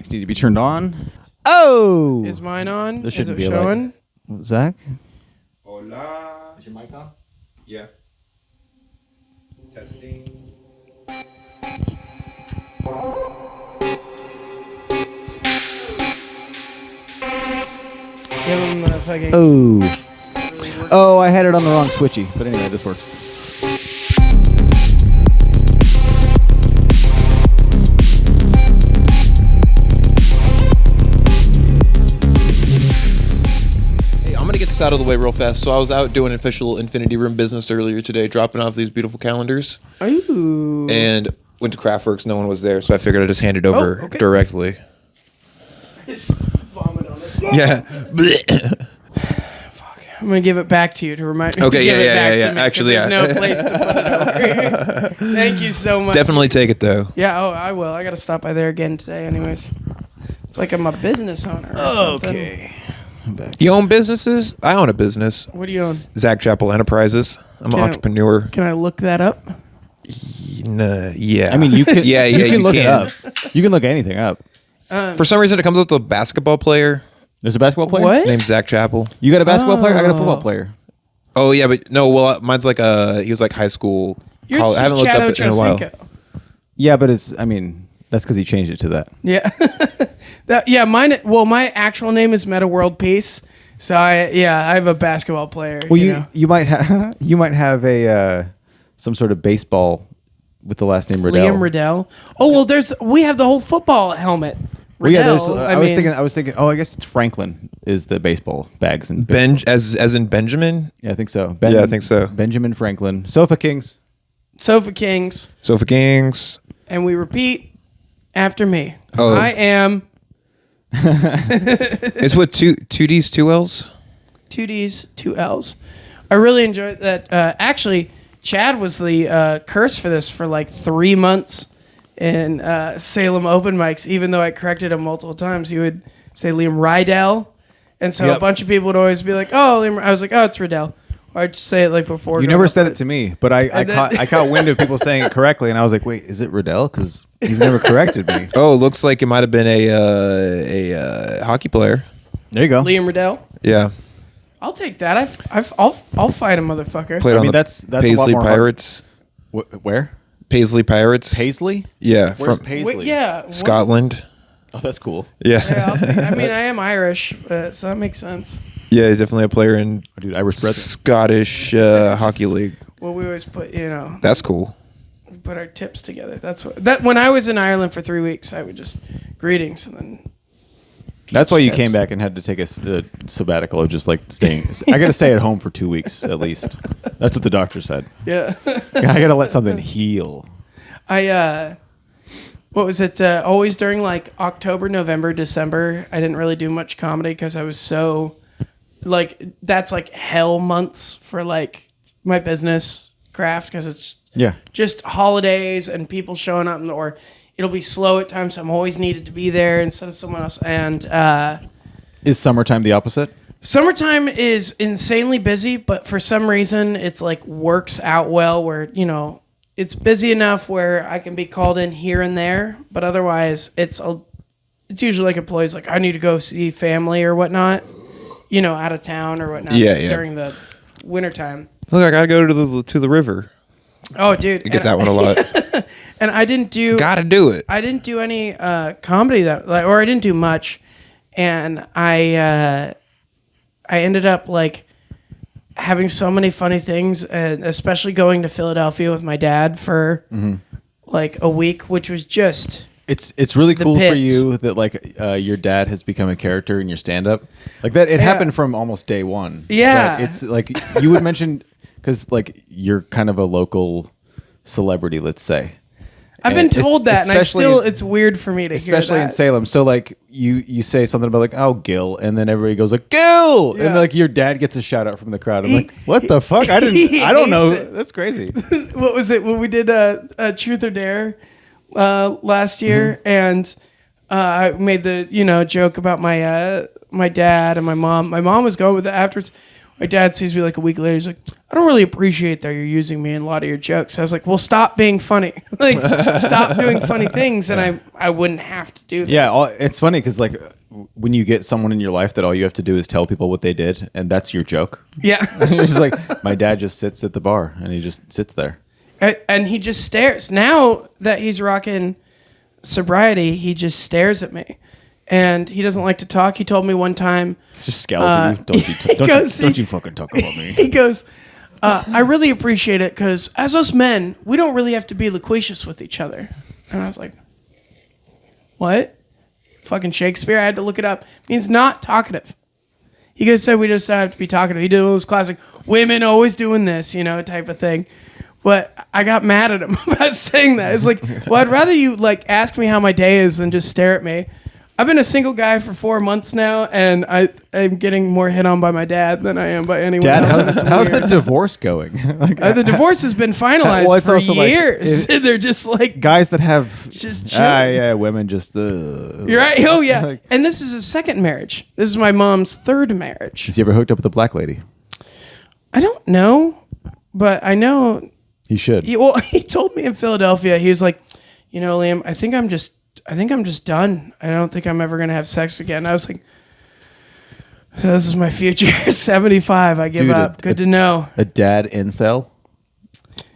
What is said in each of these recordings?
Mics need to be turned on. Oh! Is mine on? This Is shouldn't it be showing? Zach? Hola. Is your mic on? Yeah. Testing. Give him the fucking... Oh, I had it on the wrong switchy. But anyway, this works. I'm going to get this out of the way real fast. So I was out doing official Infinity Room business earlier today, dropping off these beautiful calendars. Ooh. And went to Kraftworks. No one was there, so I figured I'd just hand it over directly. Just vomit on it. Yeah. Fuck. I'm going to give it back to you to remind me. Okay, to give it back yeah. to me, Actually, there's no place to put it over. Thank you so much. Definitely take it, though. Yeah, I will. I got to stop by there again today anyways. It's like I'm a business owner or something. Okay. I'm back. You own businesses? I own a business. What do you own? Zach Chapel Enterprises. I'm an Can I- entrepreneur. Can I look that up? Yeah. I mean, you can. Yeah, you can you look it can. up. You can look anything up. For some reason, it comes up with a basketball player There's a basketball player. What? named Zach Chapel. You got a basketball player? I got a football player. Oh, yeah, but no, well, mine's like he was like high school. Yours college. I haven't is looked up Chad it in a while. Ochocinco. Yeah, but it's. I mean, that's because he changed it to that. Yeah. Mine. Well, my actual name is Meta World Peace. So I have a basketball player. Well, know. you might have a some sort of baseball with the last name Riddell. Liam Riddell. Oh well, we have the whole football helmet. Well, yeah, Riddell, I was thinking. Oh, I guess it's Franklin is the baseball bags and As in Benjamin? yeah, I think so. Yeah, I think so. Benjamin Franklin, Sofa Kings. Sofa Kings, Sofa Kings. and we repeat after me. Oh. I am It's what, two D's, two L's? 2 D's, 2 L's. I really enjoyed that. Actually, Chad was the curse for this for like 3 months in Salem open mics. Even though I corrected him multiple times, he would say Liam Riddell, and so a bunch of people would always be like, "Oh, Liam." I was like, "Oh, it's Riddell." Or I'd just say it like before. You never said it to me, but I And then- caught wind of people saying it correctly, and I was like, wait, is it Riddell? Because he's never corrected me. Oh, looks like it might have been a hockey player. There you go. Liam Riddell. Yeah. I'll take that. I'll fight a motherfucker. Played I on mean, the that's a lot Paisley more hard. Pirates. Where? Paisley Pirates. Paisley? Yeah. Where's From Paisley? Wait, yeah. what- Scotland. Oh, that's cool. Yeah. Yeah, I'll take, I mean, I am Irish, so that makes sense. Yeah, he's definitely a player in Oh, dude, Irish brethren. Scottish hockey league. Well, we always put, That's cool. we put our tips together. That's what when I was in Ireland for 3 weeks, I would just greetings and then. That's why you Tips. came back and had to take a sabbatical of just like staying. I got to stay at home for 2 weeks at least. That's what the doctor said. Yeah. I got to let something heal. What was it? Always during like October, November, December, I didn't really do much comedy because I was so like that's like hell months for like my business craft because it's Yeah. just holidays and people showing up or it'll be slow at times. So I'm always needed to be there instead of someone else. And Is summertime the opposite? summertime is insanely busy, but for some reason it's like works out well where, it's busy enough where I can be called in here and there, but otherwise it's usually like employees like I need to go see family or whatnot, out of town or whatnot during the wintertime. Look, I gotta go to the river. Oh, dude. You get that one a lot. And I didn't do Gotta do it. I didn't do any comedy or I didn't do much, and I ended up like having so many funny things, and especially going to Philadelphia with my dad for like a week, which was just It's really cool for pits. you that like your dad has become a character in your stand up. Like that it happened from almost day one. Yeah. But it's like you would mention cuz like you're kind of a local celebrity, let's say. I've been told that, and especially it's weird for me to hear especially that. in Salem. So like you say something about like, oh, Gil, and then everybody goes like, Gil, and like your dad gets a shout out from the crowd. I'm like, what the fuck? I don't know. hates it. That's crazy. What was it when we did a Truth or Dare last year, and I made the joke about my dad and my mom. My mom was going with it afterwards. My dad sees me like a week later. He's like, I don't really appreciate that you're using me in a lot of your jokes. I was like, well, stop being funny. Like, stop doing funny things, and I wouldn't have to do this. Yeah, it's funny because like when you get someone in your life that all you have to do is tell people what they did, and that's your joke. Yeah. You're just like, my dad just sits at the bar, and he just sits there. And he just stares. Now that he's rocking sobriety, he just stares at me. And he doesn't like to talk. He told me one time. It's just scowls at you. Don't you fucking talk about me. He goes, I really appreciate it because as us men, we don't really have to be loquacious with each other. And I was like, what? Fucking Shakespeare? I had to look it up. It means not talkative. He guys said we just don't have to be talkative. He did those classic women always doing this, type of thing. But I got mad at him about saying that. It's like, well, I'd rather you like ask me how my day is than just stare at me. I've been a single guy for 4 months now, and I'm getting more hit on by my dad than I am by anyone else. Dad, how's the divorce going? The divorce has been finalized for years. Like, they're just like guys that have just chilling. women just. You're right. Oh yeah. And this is his second marriage. This is my mom's third marriage. Has he ever hooked up with a black lady? I don't know, but I know he should. He told me in Philadelphia. He was like, Liam, I think I'm just done. I don't think I'm ever going to have sex again. I was like, this is my future. 75. I give up. Good to know. A dad incel?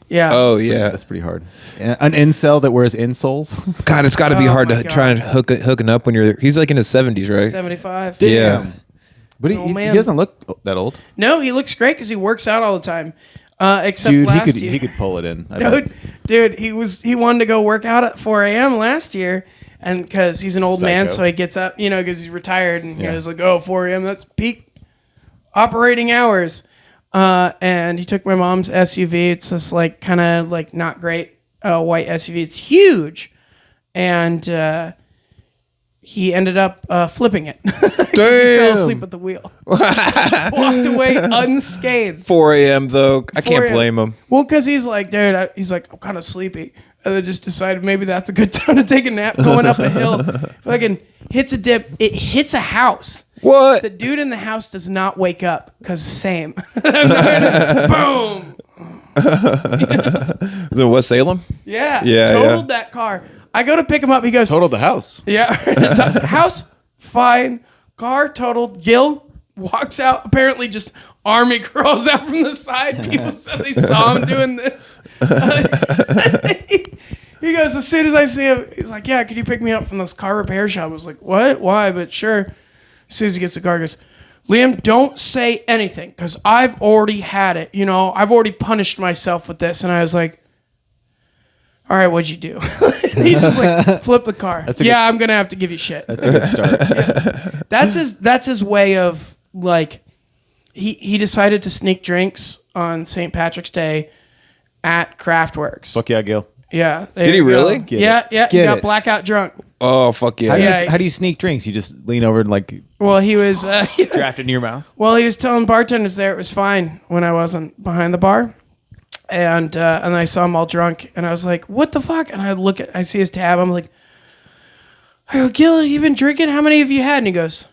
Yeah. Oh, yeah. That's pretty hard. An incel that wears insoles? God, it's got to be hard to try and hooking up when he's like in his 70s, right? 75. Damn. Yeah. But he doesn't look that old. No, he looks great because he works out all the time. Except dude, last year. he could pull it in. Dude, he wanted to go work out at 4 a.m. last year, and because he's an old man, so he gets up, because he's retired, and he's like, 4 a.m. that's peak operating hours. And he took my mom's SUV. It's this like kind of like not great white SUV. It's huge, and he ended up flipping it. He fell asleep at the wheel. Walked away unscathed. 4 a.m. though. I can't blame him. Well, because he's like, dude, I'm kind of sleepy. And then just decided maybe that's a good time to take a nap going up a hill. Fucking hits a dip. It hits a house. What? The dude in the house does not wake up because same. Boom. Is it West Salem? Yeah. Yeah. Totaled that car. I go to pick him up. He goes, totaled the house. Yeah. House, fine. Car totaled. Gil walks out. Apparently just army crawls out from the side. People said they saw him doing this. He goes, as soon as I see him, he's like, yeah, could you pick me up from this car repair shop? I was like, what? Why? But sure. As soon as he gets the car, he goes, Liam, don't say anything because I've already had it. I've already punished myself with this. And I was like, all right, what'd you do? And he just like flipped the car. I'm gonna have to give you shit. That's a good start. That's his way of like he decided to sneak drinks on St. Patrick's Day at Kraftworks. Fuck yeah, Gil. Yeah. Did he really? Yeah. He got blackout drunk. Oh fuck yeah! How do you sneak drinks? You just lean over and like. Well, he was draft it in your mouth. Well, he was telling bartenders there it was fine when I wasn't behind the bar. And I saw him all drunk, and I was like, "What the fuck?" And I see his tab. I'm like, "I go, Gil, you been drinking? How many have you had?" And he goes,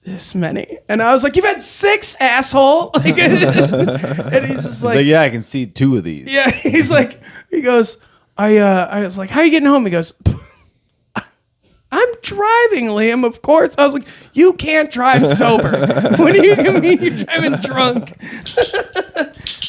"This many." And I was like, "You've had 6, asshole!" And he's just like, "Yeah, I can see 2 of these." Yeah, he goes, I was like, "How are you getting home?" He goes, I'm driving, Liam, of course. I was like, you can't drive sober. What do you mean you're driving drunk?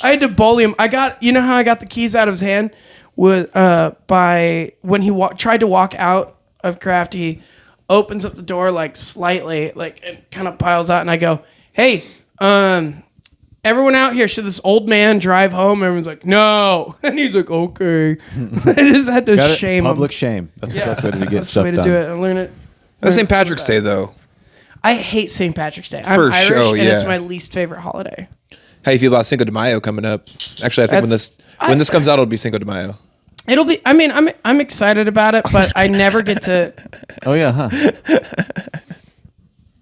I had to bully him. How I got the keys out of his hand? By when he tried to walk out of Kraft, he opens up the door like slightly, like it kind of piles out, and I go, hey, everyone out here, should this old man drive home? Everyone's like, no. And he's like, okay. I just had to shame him. Public shame. That's the best way to get stuff done. That's the way to do it. And learn it. That's St. Patrick's Day, though. I hate St. Patrick's Day. I'm Irish, and it's my least favorite holiday. How you feel about Cinco de Mayo coming up? Actually, I think when this comes out, it'll be Cinco de Mayo. It'll be. I mean, I'm excited about it, but I never get to. Oh yeah, huh?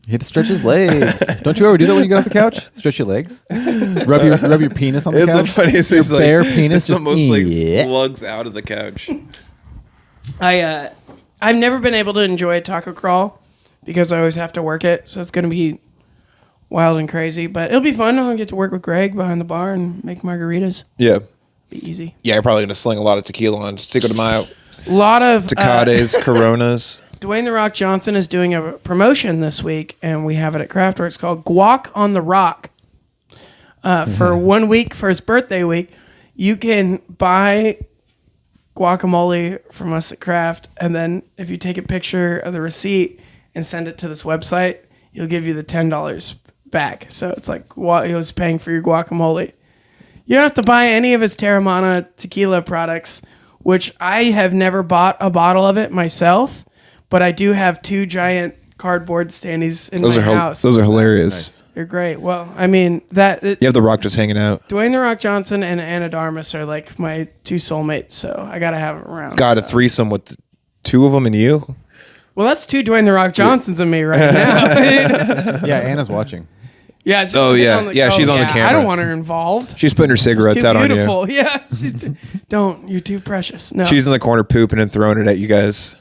You had to stretch his legs. Don't you ever do that when you get off the couch? Stretch your legs. Rub your penis on the couch. It's the funniest thing. Your bare penis just almost like slugs out of the couch. I've never been able to enjoy a taco crawl because I always have to work it. So it's going to be wild and crazy. But it'll be fun. I'll get to work with Greg behind the bar and make margaritas. Yeah. Be easy. Yeah, you're probably going to sling a lot of tequila on Cinco de Mayo. A lot of Tecates, Coronas. Dwayne The Rock Johnson is doing a promotion this week, and we have it at Kraftworks called Guac on the Rock. For 1 week, for his birthday week, you can buy guacamole from us at Kraft, and then if you take a picture of the receipt and send it to this website, he'll give you the $10 back. So it's like he was paying for your guacamole. You don't have to buy any of his Terramana tequila products, which I have never bought a bottle of it myself, but I do have 2 giant cardboard standees in my house. Those are hilarious. Nice. They're great. Well, I mean, you have The Rock just hanging out. Dwayne The Rock Johnson and Anna Darmus are like my 2 soulmates, so I got to have them around. Got a threesome with 2 of them and you? Well, that's 2 Dwayne The Rock Johnsons and me right now. Yeah, Anna's watching. Yeah. She's on the camera. I don't want her involved. She's putting her cigarettes out beautiful. on you. Yeah. Don't. You're too precious. No. She's in the corner pooping and throwing it at you guys.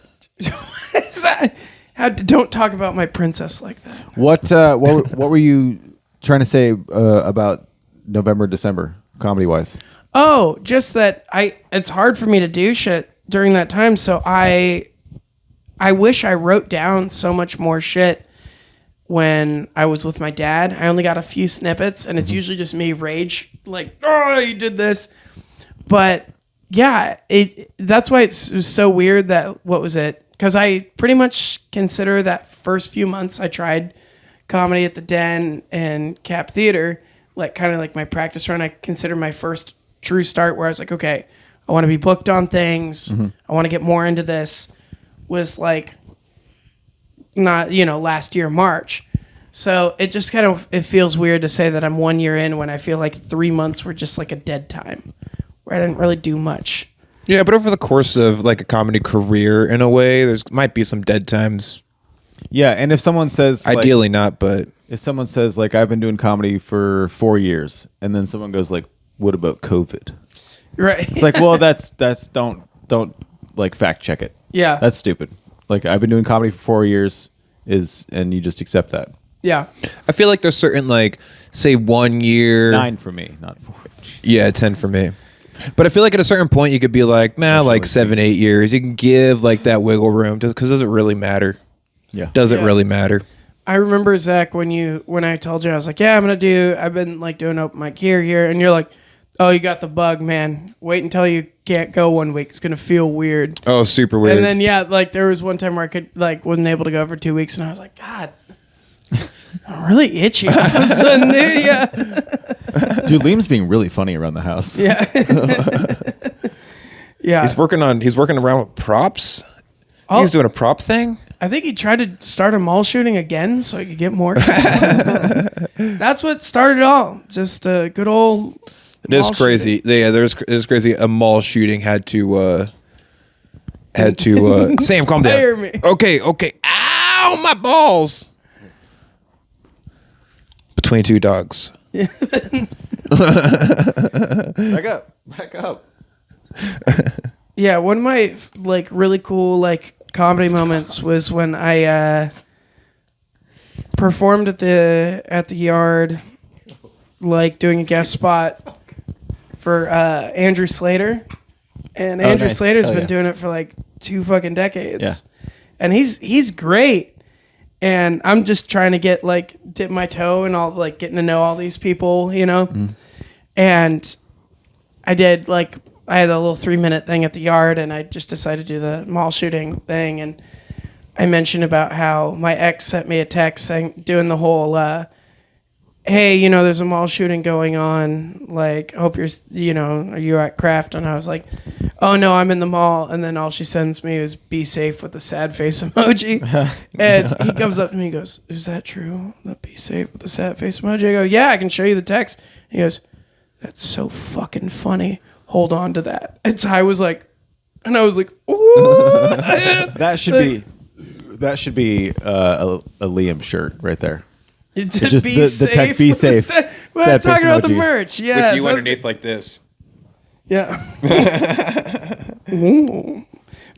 Don't talk about my princess like that. What were you trying to say about November, December, comedy wise? Oh, just that it's hard for me to do shit during that time. So I wish I wrote down so much more shit when I was with my dad. I only got a few snippets, and it's usually just me rage, like, oh, you did this. But yeah, that's why it was so weird that, what was it? Because I pretty much consider that first few months I tried comedy at the Den and Cap Theater, like kind of like my practice run. I consider my first true start where I was like, okay, I want to be booked on things. I want to get more into this. Was like not, last year, March. So it just it feels weird to say that I'm 1 year in when I feel like 3 months were just like a dead time where I didn't really do much. Yeah, but over the course of like a comedy career, in a way, there's might be some dead times. Yeah, and if someone says ideally not, but if someone says like I've been doing comedy for 4 years, and then someone goes like, "What about COVID?" Right? It's like, well, that's don't like fact check it. Yeah, that's stupid. Like I've been doing comedy for 4 years, and you just accept that. Yeah, I feel like there's certain like say 1 year 9 for me, not 4. Jesus. Yeah, 10 for me. But I feel like at a certain point you could be like, man, like 7, 8 years. You can give like that wiggle room because does it really matter? Yeah, does it really matter? I remember, Zach, when I told you, I was like, yeah, I've been like doing open mic here, and you're like, oh, you got the bug, man. Wait until you can't go 1 week. It's gonna feel weird. Oh, super weird. And then like there was one time where I wasn't able to go for 2 weeks, and I was like, God, I'm really itchy. All of a sudden, dude, yeah. Dude, Liam's being really funny around the house. Yeah. Yeah. He's working around with props. He's doing a prop thing. I think he tried to start a mall shooting again so he could get more. That's what started it all. Just a good old. It is crazy. Shooting. Yeah, it is crazy. A mall shooting had to. Sam, calm down. Me. Okay. Ow, my balls. Between 2 dogs. Back up. Yeah, one of my like really cool like comedy moments was when I performed at the Yard, like doing a guest spot for Andrew Slater, and Andrew Slater's been doing it for like 2 fucking decades, and he's great, and I'm just trying to dip my toe and all like getting to know all these people, and I had a little 3-minute thing at the Yard, and I just decided to do the mall shooting thing. And I mentioned about how my ex sent me a text saying, doing the whole, hey, there's a mall shooting going on. Like, hope are you at Kraft? And I was like, oh no, I'm in the mall. And then all she sends me is be safe with the sad face emoji. And he comes up to me and goes, is that true? That be safe with the sad face emoji? I go, yeah, I can show you the text. And he goes, that's so fucking funny. Hold on to that. And so I was like, ooh. That should be a Liam shirt right there. Just be safe. The tech be safe. We're talking about the merch. Yeah. With you underneath like this. Yeah.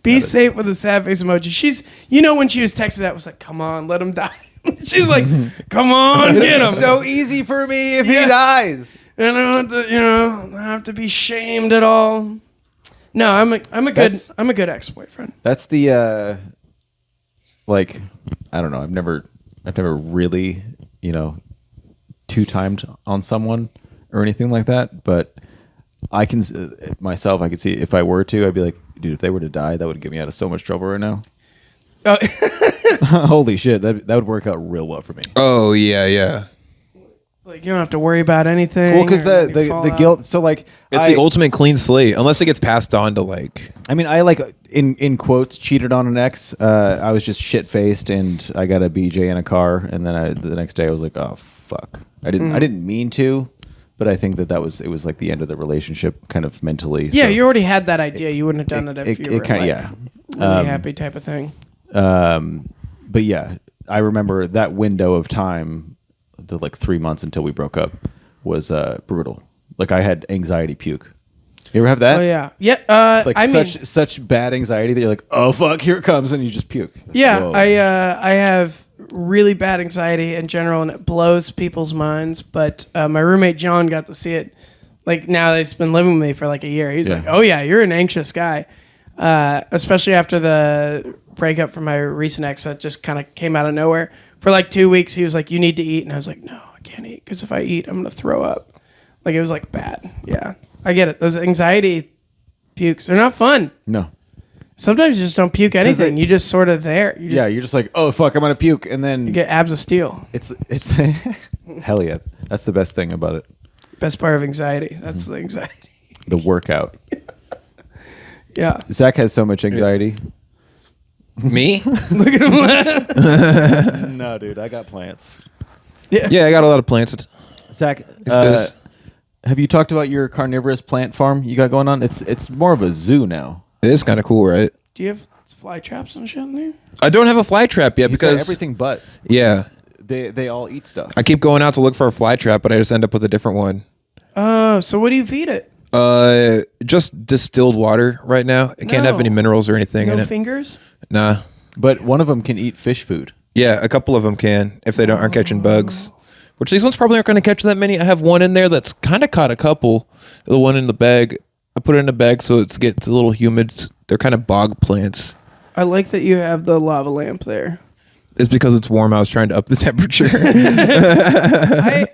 Be safe with a sad face emoji. She's, when she was texting that, I was like, come on, let him die. She's like, come on, get him. So easy for me if he dies. And I don't have to, I don't have to be shamed at all. No, I'm a good ex-boyfriend. That's the like, I don't know. I've never really, two-timed on someone or anything like that. But I can myself, I could see if I were to, I'd be like, dude, if they were to die, that would get me out of so much trouble right now. Oh. Holy shit, that would work out real well for me. Oh yeah. Like you don't have to worry about anything. Well, because the guilt. So like, It's the ultimate clean slate, unless it gets passed on to like. I mean, I like in quotes cheated on an ex. I was just shit faced, and I got a BJ in a car, and then the next day I was like, oh fuck, I didn't mean to, but I think it was like the end of the relationship, kind of mentally. Yeah, so you already had that idea. You wouldn't have done it if you were really happy type of thing. But yeah, I remember that window of time, the like 3 months until we broke up, was brutal. Like I had anxiety puke. You ever have that? Oh yeah. Like such bad anxiety that you're like, oh fuck, here it comes, and you just puke. Yeah, Whoa. I have really bad anxiety in general, and it blows people's minds. But my roommate John got to see it. Like now that he's been living with me for like a year. He's like, oh yeah, you're an anxious guy. Especially after the breakup from my recent ex that just kind of came out of nowhere. For like 2 weeks, he was like, you need to eat. And I was like, no, I can't eat because if I eat, I'm going to throw up. Like it was like bad. Yeah, I get it. Those anxiety pukes, they're not fun. No. Sometimes you just don't puke anything. You just sort of there. You're just like, oh fuck, I'm going to puke. And then you get abs of steel. It's hell yeah. That's the best thing about it. Best part of anxiety. That's the anxiety. The workout. Yeah. Zach has so much anxiety. Me? Look at him. No, dude, I got plants. Yeah, I got a lot of plants. Zach, have you talked about your carnivorous plant farm you got going on? It's more of a zoo now. It is kind of cool, right? Do you have fly traps and shit in there? I don't have a fly trap yet He's got because everything but. Yeah. They all eat stuff. I keep going out to look for a fly trap, but I just end up with a different one. Oh, so what do you feed it? Just distilled water right now. It can't have any minerals or anything in No it. fingers? Nah. But one of them can eat fish food. Yeah, a couple of them can if they aren't catching bugs. Which these ones probably aren't going to catch that many. I have one in there that's kind of caught a couple. The one in the bag, I put it in a bag so it gets a little humid. They're kind of bog plants. I like that you have the lava lamp there. It's because it's warm. I was trying to up the temperature.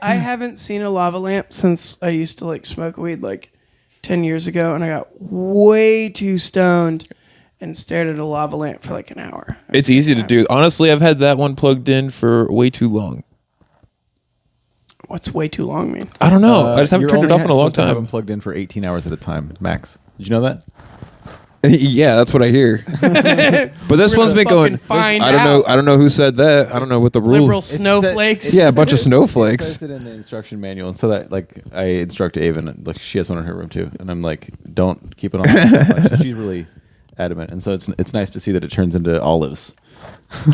I haven't seen a lava lamp since I used to like smoke weed like 10 years ago, and I got way too stoned and stared at a lava lamp for like an hour. It's easy to do. Honestly, I've had that one plugged in for way too long. What's way too long mean? I don't know. I just haven't turned it off in a long Have them time. plugged in for 18 hours at a time, max. Did you know that? Yeah, that's what I hear. But this one's been going. I don't know who said that. I don't know what the rule. Liberal snowflakes. Yeah, a bunch of snowflakes. It says it in the instruction manual, and so that like I instruct Avon, like she has one in her room too, and I'm like, don't keep it on. She's really adamant, and so it's nice to see that it turns into olives.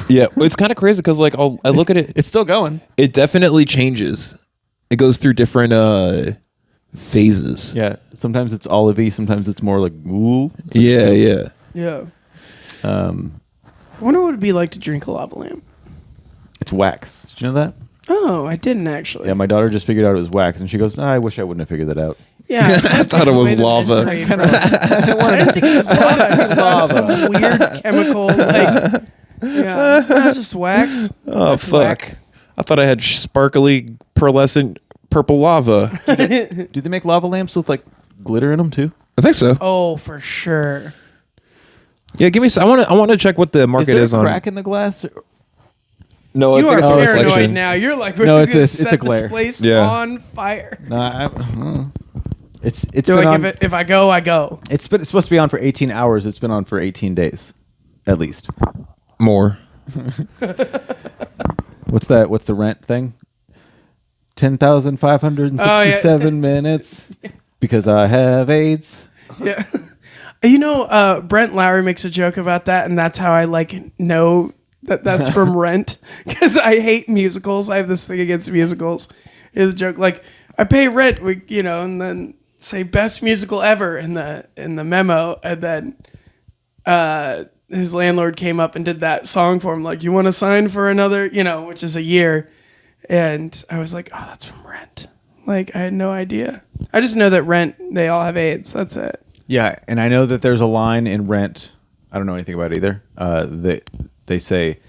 Yeah, it's kind of crazy because like I look at it, It's still going. it definitely changes. It goes through different phases. Yeah, sometimes it's olivey, sometimes it's more like ooh. Yeah. Yeah. I wonder what it'd be like to drink a lava lamp. It's wax. Did you know that? Oh, I didn't actually. Yeah, my daughter just figured out it was wax, and she goes, I wish I wouldn't have figured that out. Yeah, I thought it was lava. I didn't think it was lava. It was like some weird chemical, like, yeah, that's just wax. Oh That's fuck! whack. I thought I had sparkly, pearlescent purple lava. Do they make lava lamps with like glitter in them too? I think so. Oh, for sure. Yeah, give me. I want to check what the market is there a on. crack in the glass? No, You I are think it's a paranoid reflection. now. You're like, No, no, it's it's a glare. This place Yeah. on fire. No, it's So been like, on, if I go, I go. it's supposed to be on for 18 hours. It's been on for 18 days, at least. More. What's that? What's the rent thing? 10,567 minutes because I have AIDS. Yeah. You know, Brent Lowry makes a joke about that, and that's how I like know that's from Rent, because I hate musicals. I have this thing against musicals. It's a joke like I pay rent, and then say best musical ever in the memo, and then his landlord came up and did that song for him, like, you want to sign for another, which is a year. And I was like, oh, that's from Rent. Like, I had no idea. I just know that Rent, they all have AIDS. That's it. Yeah, and I know that there's a line in Rent. I don't know anything about it either. They say,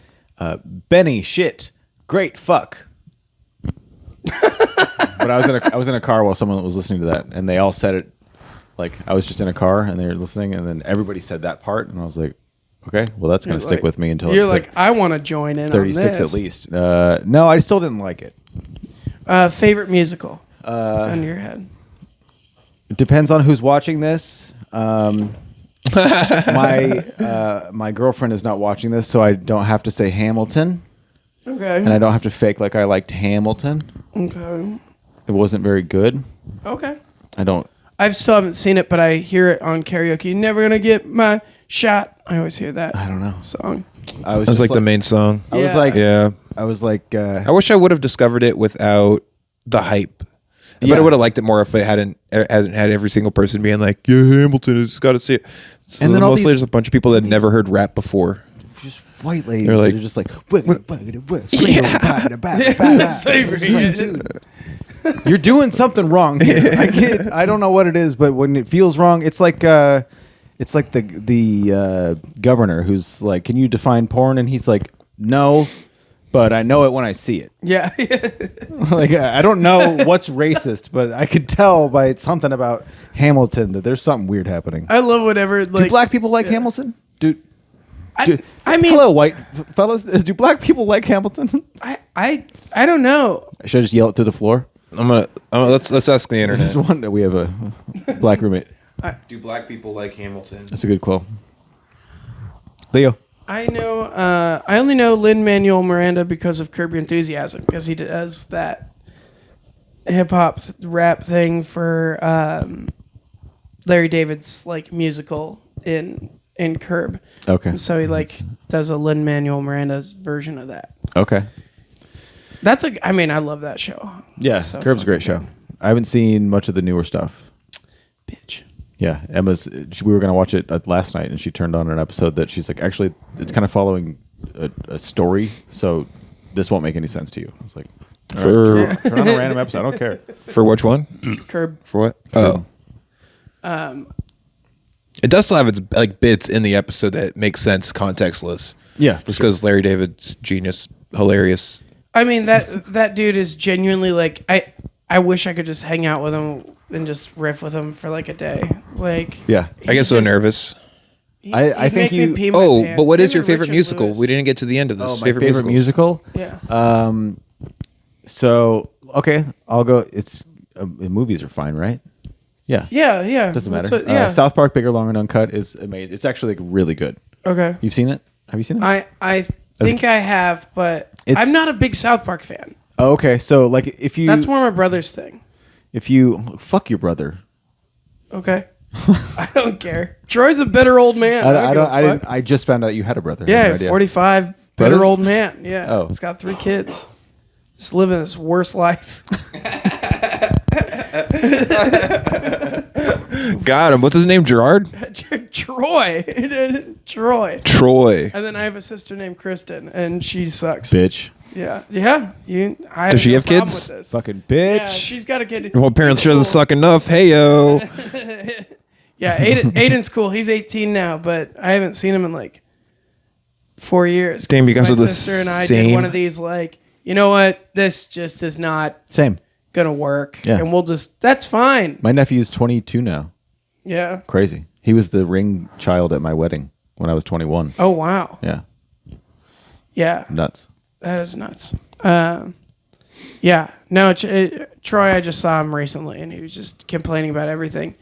Benny, shit, great fuck. But I was in a car while someone was listening to that, and they all said it. Like, I was just in a car, and they were listening, and then everybody said that part, and I was like, okay, well, that's going to stick with me until you're like, I want to join in 36 on this. at least. No, I still didn't like it. Favorite musical? Gun to your head. It depends on who's watching this. My girlfriend is not watching this, so I don't have to say Hamilton. Okay. And I don't have to fake like I liked Hamilton. Okay. It wasn't very good. Okay. I still haven't seen it, but I hear it on karaoke. Never gonna get my shot. I always hear that. I don't know. Song. That's like the main song. I was like, yeah. I was like, I wish I would have discovered it without the hype. I bet I would have liked it more if it hadn't had every single person being like, yeah, Hamilton has got to see it. So and then mostly there's a bunch of people that had never heard rap before. Just white ladies. They're like, they're just like, dude, you're doing something wrong here. I don't know what it is, but when it feels wrong, it's like the governor who's like, can you define porn? And he's like, no, but I know it when I see it. Yeah. Like, I don't know what's racist, but I could tell by something about Hamilton that there's something weird happening. I love whatever. Like, do black people like Hamilton? I mean, hello, white fellas. Do black people like Hamilton? I don't know. Should I just yell it to the floor? Let's ask the internet. Just one. We have a black roommate. Do black people like Hamilton? That's a good quote. Leo. I know. I only know Lin-Manuel Miranda because of Curb Your Enthusiasm, because he does that hip hop rap thing for Larry David's like musical in Curb. Okay. And so he does a Lin-Manuel Miranda's version of that. Okay. I mean, I love that show. Yeah, So Curb's a great show. I haven't seen much of the newer stuff. Bitch. Yeah, we were going to watch it last night, and she turned on an episode that she's like, actually, it's kind of following a story, so this won't make any sense to you. I was like, turn on a random episode. I don't care. For which one? Curb. For what? Oh. It does still have its like bits in the episode that make sense contextless. Yeah, just because Larry David's genius, hilarious. I mean, that dude is genuinely like, I wish I could just hang out with him and just riff with him for like a day. Like, yeah, I get so nervous. I think you. But what is your favorite musical? We didn't get to the end of this. My favorite musical. Yeah. So okay, I'll go. Movies are fine, right? Yeah. Yeah. Doesn't matter. Yeah. South Park, Bigger, Longer, and Uncut is amazing. It's actually like really good. Okay. You've seen it? Have you seen it? I think I have, but I'm not a big South Park fan. Oh, okay, so like if you that's more my brother's thing. If you fuck your brother. Okay. I don't care. Troy's a bitter old man. I just found out you had a brother. Yeah, 45, bitter old man. Yeah. Oh. He's got 3 kids. Just living his worst life. Got him. What's his name? Gerard? Troy. Troy. And then I have a sister named Kristen, and she sucks. Bitch. Yeah. Does she have kids? Fucking bitch. Yeah, she's got a kid. Well, apparently she doesn't suck enough. Hey, yo. Yeah, Aiden's cool. He's 18 now, but I haven't seen him in like 4 years. Damn, you guys my are the sister and I same. did one of these like, you know what? This just is not gonna work. Yeah. And that's fine. My nephew's 22 now. Yeah. Crazy. He was the ring child at my wedding when I was 21. Oh, wow. Yeah. Yeah. Nuts. That is nuts. Yeah. No, Troy, I just saw him recently, and he was just complaining about everything.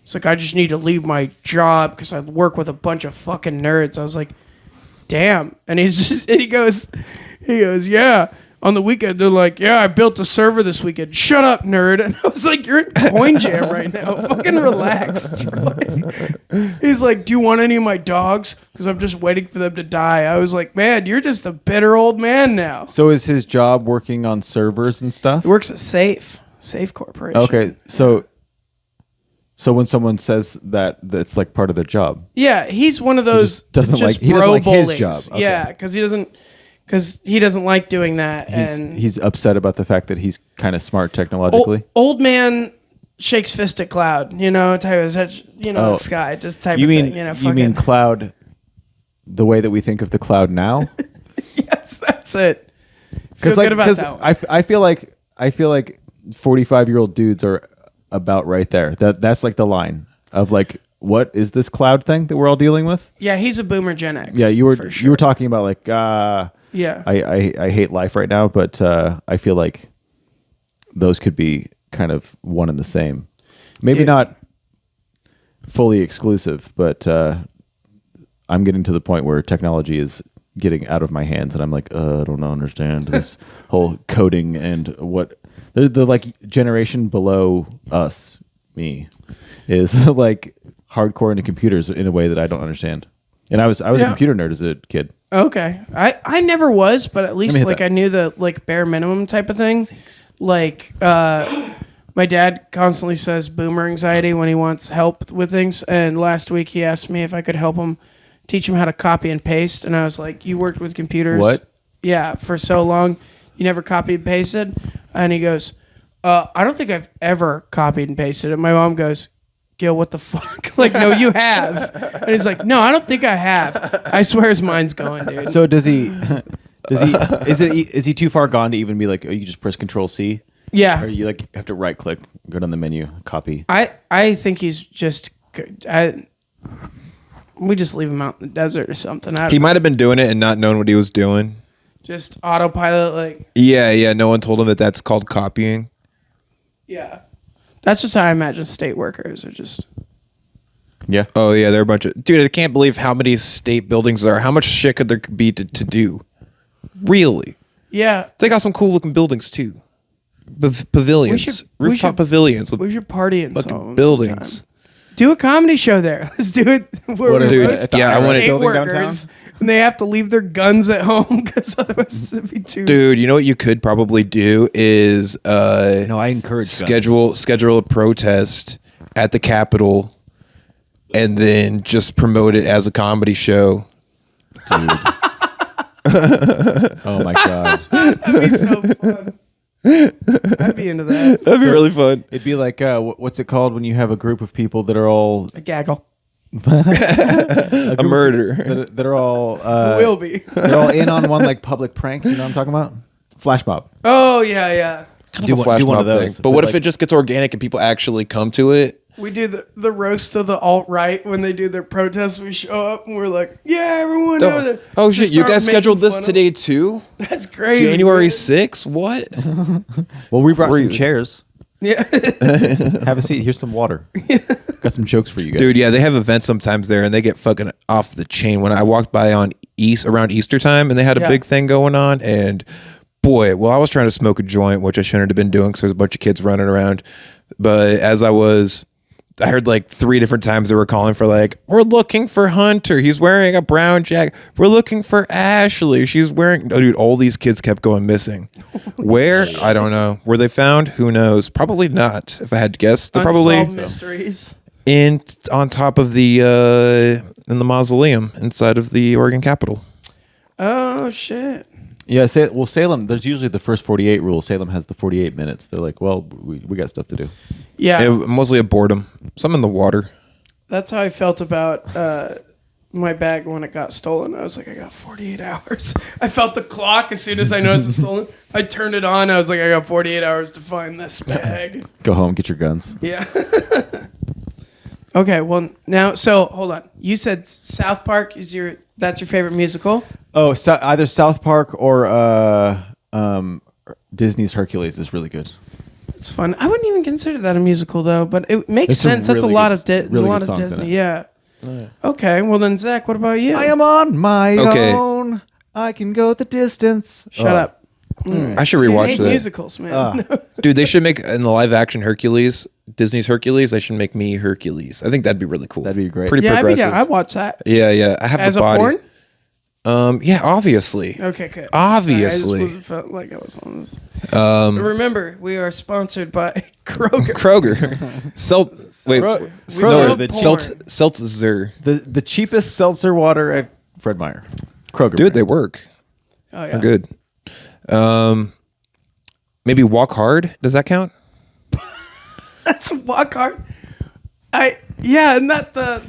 He's like, I just need to leave my job because I work with a bunch of fucking nerds. I was like, damn. And he goes, yeah. On the weekend, they're like, yeah, I built a server this weekend. Shut up, nerd. And I was like, you're in Coin Jam right now. Fucking relax, Troy. He's like, do you want any of my dogs? Because I'm just waiting for them to die. I was like, man, you're just a bitter old man now. So is his job working on servers and stuff? He works at Safe Corporation. Okay, so So when someone says that, that's like part of their job. Yeah, he's one of those He doesn't like his job. Okay. Yeah, because he doesn't like doing that, and he's upset about the fact that he's kind of smart technologically. Old man shakes fist at cloud, type of such, the sky, just type of thing. You mean cloud, the way that we think of the cloud now? Yes, that's it. Feel good about that one. I feel like 45-year-old dudes are about right there. That's like the line of like, what is this cloud thing that we're all dealing with? Yeah, he's a boomer Gen X. Yeah, you were talking about like yeah. I hate life right now, but I feel like those could be kind of one and the same. Maybe not fully exclusive, but I'm getting to the point where technology is getting out of my hands, and I'm like, I don't understand this whole coding and what the like generation below us, me, is like hardcore into computers in a way that I don't understand. And I was a computer nerd as a kid. Okay, I never was, but at least like I knew the like bare minimum type of thing. Thanks. Like my dad constantly says boomer anxiety when he wants help with things, and last week he asked me if I could help him teach him how to copy and paste, and I was like, "You worked with computers, what? Yeah, for so long, you never copied and pasted?" And he goes, "I don't think I've ever copied and pasted." And my mom goes, "Gil, what the fuck?" Like, no, you have. And he's like, "No, I don't think I have." I swear his mind's going, dude. So does he? Is he too far gone to even be like, oh, you just press Control C? Yeah. Or you like have to right click, go down the menu, copy? I think he's just. We just leave him out in the desert or something. He might have been doing it and not knowing what he was doing. Just autopilot, like. Yeah. No one told him that that's called copying. Yeah. That's just how I imagine state workers are just. Yeah. Oh, yeah. They're a bunch of. Dude, I can't believe how many state buildings there are. How much shit could there be to do? Really? Yeah. They got some cool looking buildings, too. Pavilions. Rooftop pavilions. We should party in some buildings. Sometime. Do a comedy show there. Let's do it. Where we roast I want state workers, and they have to leave their guns at home because otherwise it'd be too. Dude, you know what you could probably do is no, I encourage schedule a protest at the Capitol, and then just promote it as a comedy show. Dude. Oh my god, that'd be so fun. I'd be into that. That'd be really fun. It'd be like what's it called when you have a group of people that are all a gaggle, a murder that are all will be. They're all in on one like public prank. You know what I'm talking about? Flash mob. Oh yeah. Kind of a flash mob thing. But what if it just gets organic and people actually come to it? We do the roast of the alt-right when they do their protests. We show up and we're like, yeah, everyone. Oh shit! You guys scheduled this today too? That's great. January 6th? What? Well, we brought some chairs. Yeah. Have a seat. Here's some water. Got some jokes for you guys, dude. Yeah, they have events sometimes there, and they get fucking off the chain. When I walked by around Easter time, and they had a big thing going on, and boy, well, I was trying to smoke a joint, which I shouldn't have been doing because there's a bunch of kids running around. But as I heard like 3 different times they were calling for like, we're looking for Hunter. He's wearing a brown jacket. We're looking for Ashley. She's wearing. Oh, dude, all these kids kept going missing. Where? I don't know. Were they found? Who knows? Probably not. If I had to guess, they're probably mysteries on top of the in the mausoleum inside of the Oregon Capitol. Oh shit. Yeah, Salem, there's usually the first 48 rule. Salem has the 48 minutes. They're like, well, we got stuff to do. Yeah. Mostly a boredom. Some in the water. That's how I felt about my bag when it got stolen. I was like, I got 48 hours. I felt the clock as soon as I noticed it was stolen. I turned it on. I was like, I got 48 hours to find this bag. Go home, get your guns. Yeah. Okay, well, now, so hold on. You said South Park that's your favorite musical? Oh, either South Park or Disney's Hercules is really good. It's fun. I wouldn't even consider that a musical though, but it makes sense. That's a lot of Disney. Yeah. Okay, well then, Zach, what about you? I am on my own. I can go the distance. Shut up. I should rewatch that. Musicals, man. Dude, they should make in the live action Hercules, Disney's Hercules. They should make me Hercules. I think that'd be really cool. That'd be great. Pretty progressive. I'd watch that. Yeah. I have As the body. A porn? Yeah, obviously. Okay, good. Obviously. I just wasn't felt like I was on this. Remember, we are sponsored by Kroger. Kroger. Seltzer. The cheapest seltzer water at Fred Meyer. Kroger. Dude, they work. Oh yeah, They're good. Maybe Walk Hard. Does that count? That's Walk Hard. Not the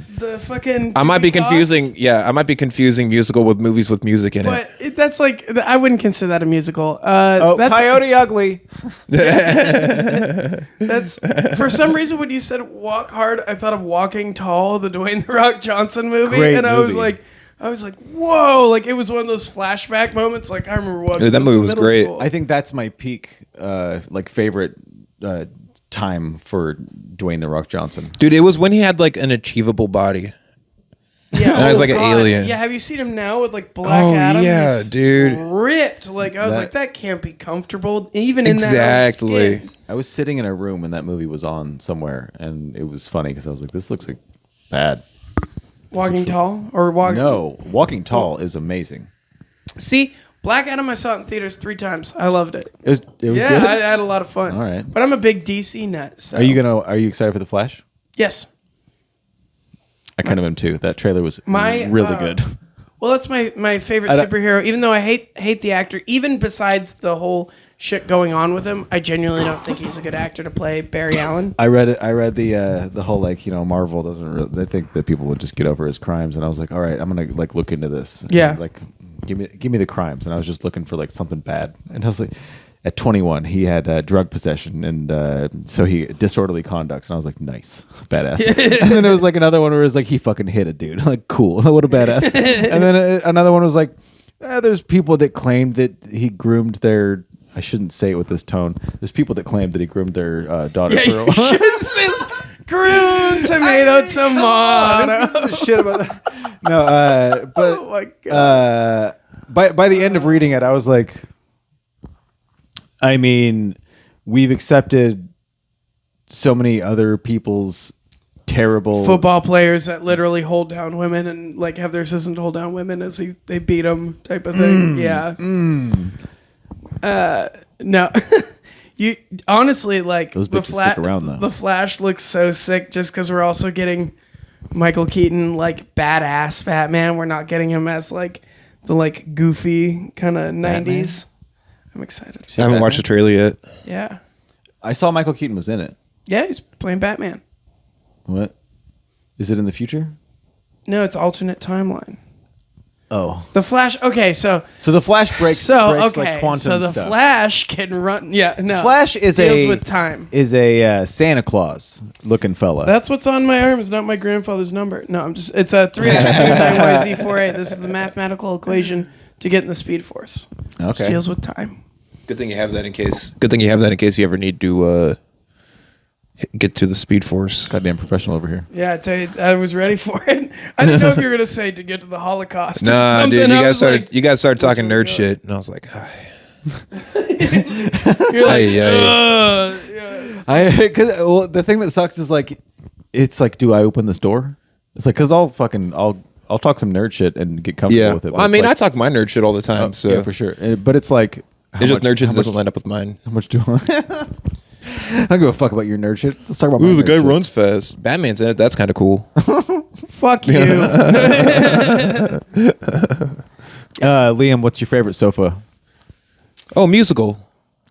fucking. I might be Cox. confusing. Yeah, I might be confusing musical with movies with music in it. But that's like I wouldn't consider that a musical. That's Coyote Ugly. That's for some reason when you said Walk Hard, I thought of Walking Tall, the Dwayne The Rock Johnson movie, Great and movie. I was like, whoa! Like it was one of those flashback moments. Like I remember watching That this movie in was middle great. school. I think that's my peak, favorite time for Dwayne The Rock Johnson. Dude, it was when he had like an achievable body. Yeah, And I was like an alien. Yeah, have you seen him now with like Black Oh, Adam? yeah, He's dude. ripped. Like I was That- like, that can't be comfortable, even in Exactly. that old skin. I was sitting in a room when that movie was on somewhere, and it was funny because I was like, "This looks like bad." Walking Tall or Walking? No, Walking Tall is amazing. See, Black Adam, I saw it in theaters 3 times. I loved it. It was Yeah, good. I had a lot of fun. All right. But I'm a big DC nut. So. Are you excited for The Flash? Yes. I kind of am too. That trailer was My really good. Well, that's my favorite I don't- superhero. Even though I hate the actor, even besides the whole shit going on with him, I genuinely don't think he's a good actor to play Barry Allen. I read the whole Marvel doesn't. They think that people would just get over his crimes, and I was like, all right, I'm gonna look into this. Yeah. And, give me the crimes, and I was just looking for something bad, and I was like, at 21, he had drug possession, and so he disorderly conduct, and I was like, nice, badass. And then there was another one where it was he fucking hit a dude, cool, what a badass. And then another one was there's people that claimed that he groomed their. I shouldn't say it with this tone. There's people that claim that he groomed their daughter for a You shouldn't say green tomato tomato. shit about that. No, but Oh my god. by the end of reading it, I was like, I mean, we've accepted so many other people's terrible Football players that literally hold down women and have their assistant hold down women as they beat them type of thing. Yeah. No. You honestly Those bitches stick around, though. The Flash looks so sick just because we're also getting Michael Keaton badass Fat Man. We're not getting him as the goofy kind of 90s. I'm excited. I haven't watched the trailer yet. Yeah. I saw Michael Keaton was in it. Yeah, he's playing Batman. What? Is it in the future? No, it's alternate timeline. Oh. The Flash. Okay, so The Flash breaks quantum so the stuff. Flash can run. Yeah, no. Flash is deals with time. Is a Santa Claus looking fella. That's what's on my arm. Is not my grandfather's number. No, I'm just. It's a 3x9YZ4A. This is the mathematical equation to get in the Speed Force. Which Okay. deals with time. Good thing you have that in case. Good thing you have that in case you ever need to get to the Speed Force. Goddamn professional over here. Yeah, I tell you, I was ready for it. I didn't know if you were gonna say to get to the Holocaust. Or Nah, something. dude, I you guys was started talking nerd go. shit, and I was like, hi. You're like, Ay, yeah. Because the thing that sucks is it's do I open this door? It's because I'll talk some nerd shit and get comfortable Yeah. with it. Well, I mean, I talk my nerd shit all the time, so yeah, for sure. But it's like it's just nerd shit doesn't line up with mine. How much do I? I don't give a fuck about your nerd shit. Let's talk about my Ooh, the nerd guy shit. runs fast. Batman's in it. That's kind of cool. Fuck you. Liam, what's your favorite sofa? Oh, musical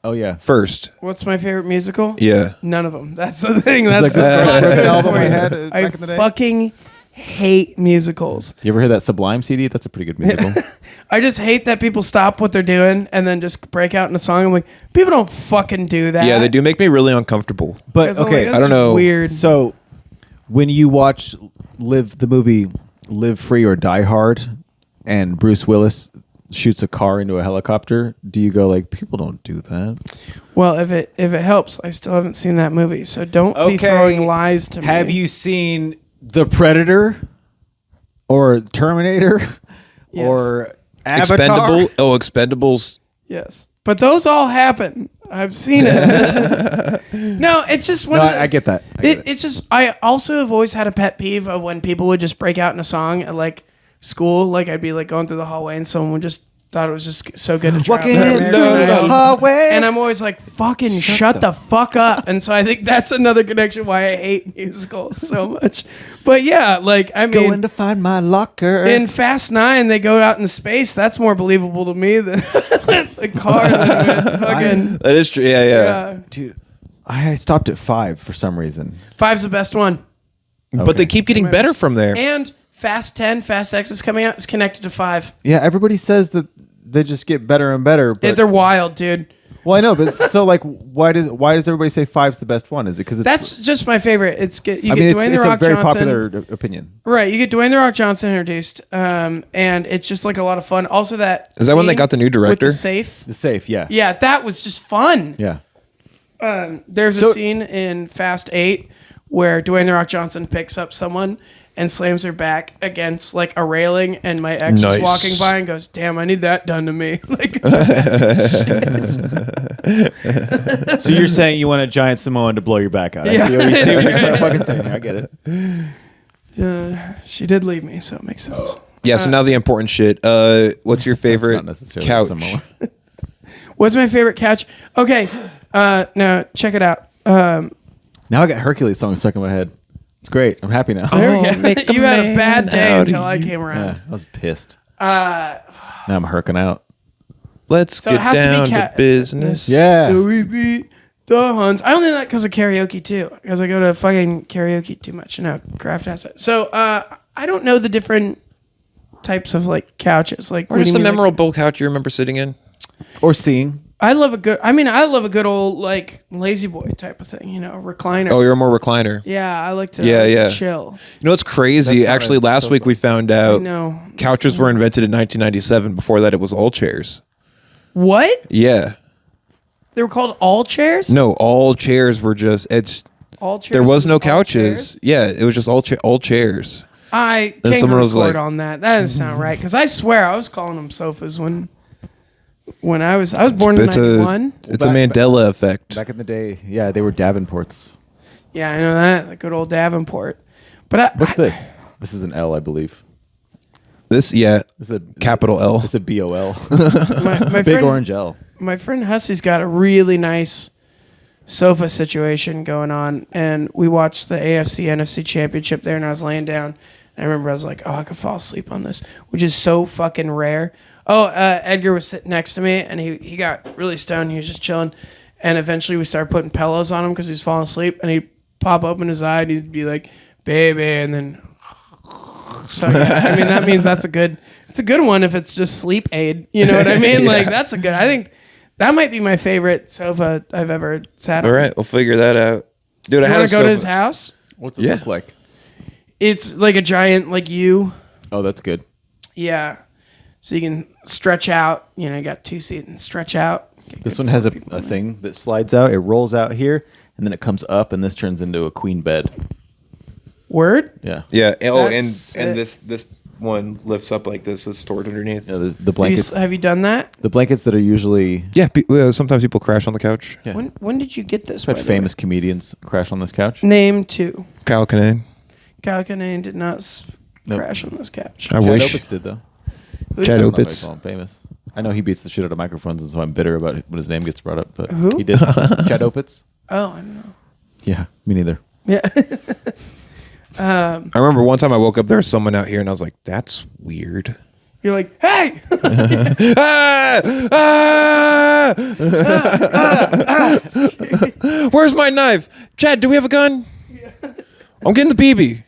Oh yeah, first. What's my favorite musical? Yeah. None of them. That's the thing. That's like the this plot first twist album for I you. had I back in the day. fucking hate musicals. You ever heard that Sublime CD? That's a pretty good musical. I just hate that people stop what they're doing and then just break out in a song. I'm like, people don't fucking do that. Yeah, they do make me really uncomfortable. But 'Cause I'm okay, like, I don't that's know. Weird. so when you watch the movie Live Free or Die Hard, and Bruce Willis shoots a car into a helicopter, do you go people don't do that? Well, if it helps, I still haven't seen that movie, so don't be Okay. throwing lies to me. Have you seen The Predator or Terminator Yes. or Avatar? Expendables. Yes, but those all happen. I've seen it. No, it's just one. No, of the, I get that. I get it. It's just I also have always had a pet peeve of when people would just break out in a song at school. Like I'd be like going through the hallway and someone would just thought it was just so good to try Walking out in American the Idol. hallway. And I'm always like, fucking shut the fuck up. And so I think that's another connection why I hate musicals so much. But yeah, like, I mean, Going to find my locker. in Fast 9, they go out in space. That's more believable to me than the car that went fucking. That is true. Yeah. Dude, I stopped at 5 for some reason. 5's the best one. But they keep getting better from there. And Fast 10, Fast X is coming out. It's connected to 5. Yeah, everybody says that they just get better and better. But They're wild, dude. well, I know, but so like, why does everybody say 5's the best one? Is it because it's? That's just my favorite. You get it's Dwayne The a Rock very Johnson. popular opinion. Right, you get Dwayne The Rock Johnson introduced, and it's just like a lot of fun. Also, that Is that when they scene got the new with director? the safe? The safe, yeah, Yeah, that was just fun. yeah. There's a scene in Fast 8 where Dwayne The Rock Johnson picks up someone and slams her back against like a railing, and my ex was Nice. walking by and goes, "Damn, I need that done to me." Like, So you're saying you want a giant Samoan to blow your back out? Yeah. I see what you're trying to fucking saying. I get it. she did leave me, so it makes sense. Yeah, so now the important shit. What's your favorite not necessarily couch? Samoan. What's my favorite couch? Okay, now check it out. Now I got Hercules song stuck in my head. It's great. I'm happy now. There we go. make a You had a man bad day out of until I you. came around. Yeah, I was pissed. Now I'm herking out. Let's So it get has to be down to business. Yeah. So we beat the Huns. I only like because of karaoke too, because I go to fucking karaoke too much. You know, Kraft has it. So I don't know the different types of like couches. Like, Or what do just you a mean, like- memorable couch you remember sitting in. Or seeing. I love a good old like lazy boy type of thing. You know, recliner. Oh, you're a more recliner. Yeah, I like to Yeah. chill. You know what's crazy? That's not Actually, a last week sofa. we found I out know. couches were invented in 1997. Before that, it was all chairs. What? Yeah. They were called all chairs? No, all chairs were just All chairs. there was no all chouches. chairs? Yeah, it was just all chairs. I Then can't someone was record like- on that. That doesn't sound right. Because I swear I was calling them sofas when I was born in It's a '91. it's a Mandela effect. Back in the day, yeah, they were Davenports. Yeah, I know that. The good old Davenport. But What's this? This is an L, I believe. This This is a capital L. It's a BOL. My Big friend, orange L. My friend Hussey's got a really nice sofa situation going on, and we watched the AFC NFC Championship there, and I was laying down, and I remember I was like, "Oh, I could fall asleep on this," which is so fucking rare. Oh, Edgar was sitting next to me, and he got really stoned. He was just chilling, and eventually we started putting pillows on him because he was falling asleep, and he'd pop open his eye, and he'd be like, "Baby," and then. So yeah, I mean that means it's a good one if it's just sleep aid. You know what I mean? Yeah. Like that's a good. I think that might be my favorite sofa I've ever sat on. All right, we'll figure that out. Dude, I You had a want to go to sofa. his house? What's it Yeah. look like? It's like a giant like U. Oh, that's good. Yeah. So you can stretch out. You know, you got 2 seats and stretch out. This one has a thing that slides out. It rolls out here, and then it comes up, and this turns into a queen bed. Word? Yeah. Yeah. Oh, and That's and it. this one lifts up like this. It's stored underneath. Yeah, the blankets. Have you done that? The blankets that are usually Yeah. Sometimes people crash on the couch. yeah. When did you get this? I've by had the way? famous comedians crash on this couch. Name 2. Kyle Kinane. Kyle Kinane did not Nope. crash on this couch. I Chad wish. Opitz did though. Chad I'm not gonna Opitz. call him famous. I know he beats the shit out of microphones, and so I'm bitter about it when his name gets brought up. But Who? he did. Chad Opitz. Oh, I don't know. Yeah, me neither. Yeah. I remember one time I woke up, there was someone out here, and I was like, "That's weird." You're like, hey. Ah! Ah! Where's my knife? Chad, do we have a gun? I'm getting the BB.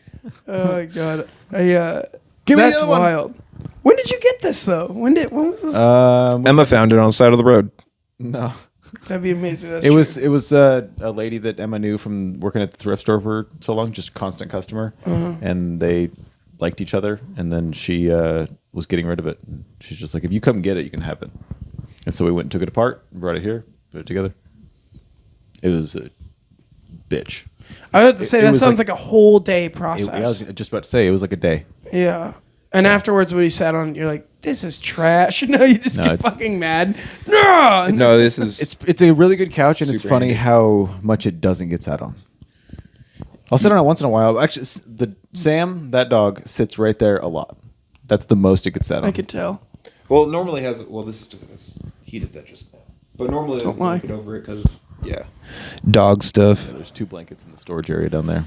Oh my god. Give me That's the other one. wild. When did you get this though? When was this? Emma found it on the side of the road. No. That'd be amazing. That's It true. was a lady that Emma knew from working at the thrift store for so long, just constant customer, and they liked each other. And then she was getting rid of it. And she's just like, "If you come get it, you can have it." And so we went and took it apart, brought it here, put it together. It was a bitch. I would have to say it that was sounds like- like a whole day I process. was just about to say it was like a day. Yeah. And afterwards, when you sat on, it, you're like, "This is trash." No, you just No, get it's- fucking mad. No. No, this is. It's a really good couch, and it's Super funny handy. how much it doesn't get sat on. I'll sit on it once in a while. Actually, Sam, that dog, sits right there a lot. That's the most it could set on. I could tell. Well, it normally has. Well, this is heated that just now. But normally there's a blanket over it because dog stuff. There's 2 blankets in the storage area down there.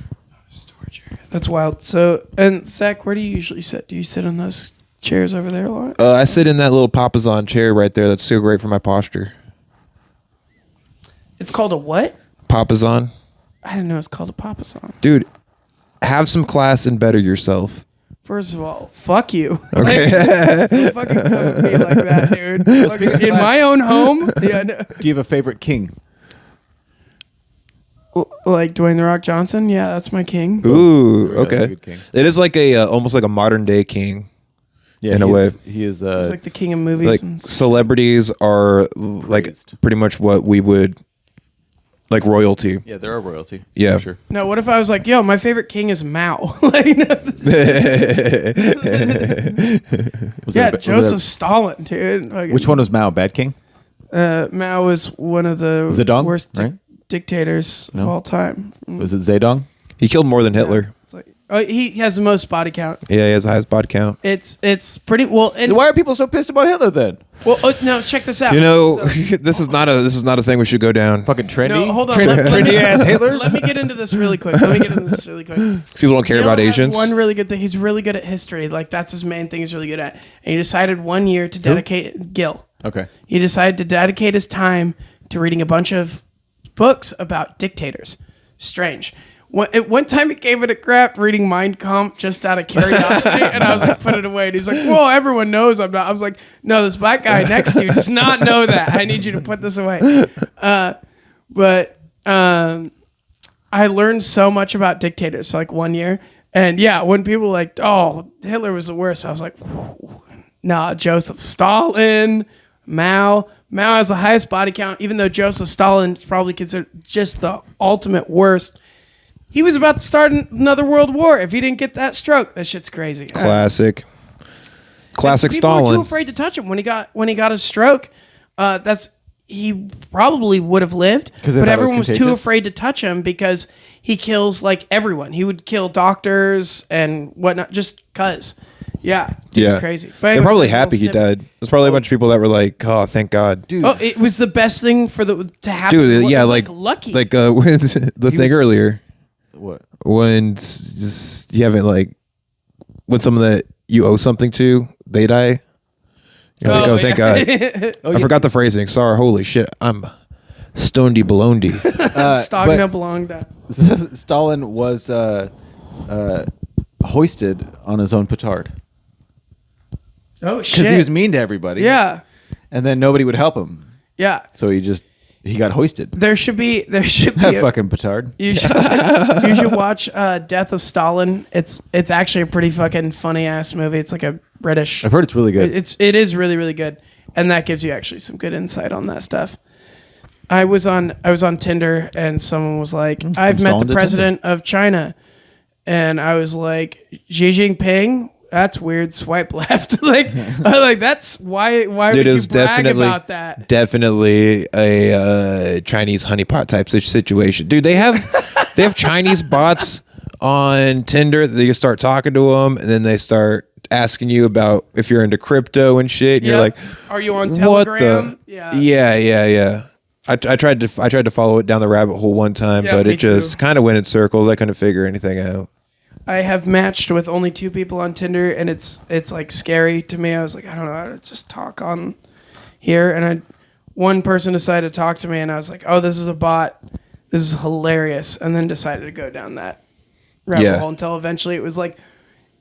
Storage area. That's wild. So, and Zach, where do you usually sit? Do you sit on those chairs over there a lot? I sit in that little Papazon chair right there. That's so great for my posture. It's called a what? Papazon. I didn't know it's called a papasan. Dude, have some class and better yourself. First of all, fuck you. Okay. Don't fucking come at me like that, dude. Fucking in my own home? Yeah. No. Do you have a favorite king? Like Dwayne The Rock Johnson? Yeah, that's my king. Ooh, Yeah, that's a okay. good king. It is like a almost like a modern day king. Yeah, in a he way. is- He is. He's like the king of movies. Like And celebrities are like Praised. pretty much what we would like royalty. yeah, they're a royalty. Yeah. for sure. No, what if I was like, yo, my favorite king is Mao? Like, no, Was yeah, that a- was Joseph that- Stalin, dude. Fucking- Which one was Mao? Bad king? Mao was one of the Zedong, worst right? dictators of all time. Was it Zedong? He killed more than Hitler. It's like, oh, he has the most body count. Yeah, he has the highest body count. It's pretty well. And, Why are people so pissed about Hitler then? well, no, check this out. You know, So- this is not a thing we should go down. Fucking trendy. no, hold on. Trendy ass Hitlers. Let me get into this really quick. People don't care Gil about has Asians. One really good thing. He's really good at history. Like that's his main thing. He's really good at. And he decided one year to dedicate Gil. Okay. He decided to dedicate his time to reading a bunch of books about dictators. Strange. At one time, he gave it a crap reading Mein Kampf just out of curiosity, and I was like, put it away. And he's like, whoa, everyone knows I'm not. I was like, no, this black guy next to you does not know that. I need you to put this away. But I learned so much about dictators, like 1 year. And yeah, when people were like, oh, Hitler was the worst, I was like, nah, Joseph Stalin, Mao. Mao has the highest body count, even though Joseph Stalin is probably considered just the ultimate worst. He was about to start another world war if he didn't get that stroke. That shit's crazy. Classic People were too Stalin. afraid to touch him when he got his stroke. He probably would have lived, 'Cause they but thought it was everyone was too contagious? afraid to touch him because he kills like everyone. He would kill doctors and whatnot just cause. Yeah, it's crazy. But They're anyways, probably that's a happy he little snippet. died. There's probably a bunch of people that were like, "Oh, thank God, Dude. Oh, it was the best thing for to happen. dude." It Yeah, was, like lucky. with the thing earlier What? when just you haven't like when someone that you owe something to they die. You're like, oh, thank God. I forgot the phrasing. Sorry, holy shit, I'm stonedy balonedy. Stogging up long down. Stalin was hoisted on his own petard Oh shit! because he was mean to everybody. Yeah, and then nobody would help him, yeah. so he got hoisted. There should be That a- fucking petard. You should watch Death of Stalin. It's actually a pretty fucking funny ass movie. It's like a British. I've heard it's really good. It is really really good, and that gives you actually some good insight on that stuff. I was on Tinder and someone was like, "I've met Stalin the to president of China," and I was like, "Xi Jinping." That's weird. Swipe left. like that's why Dude, would it you was brag about that? definitely a Chinese honeypot type situation. Dude, they have Chinese bots on Tinder that you start talking to them, and then they start asking you about if you're into crypto and shit. And you're Yep. like, Are you on what Telegram? the? Yeah. I tried to follow it down the rabbit hole one time, Yeah, but me it just too. kind of went in circles. I couldn't figure anything out. I have matched with only 2 people on Tinder, and it's like scary to me. I was like, I don't know how to just talk on here, and one person decided to talk to me, and I was like, oh, this is a bot. This is hilarious, and then decided to go down that rabbit hole until eventually it was like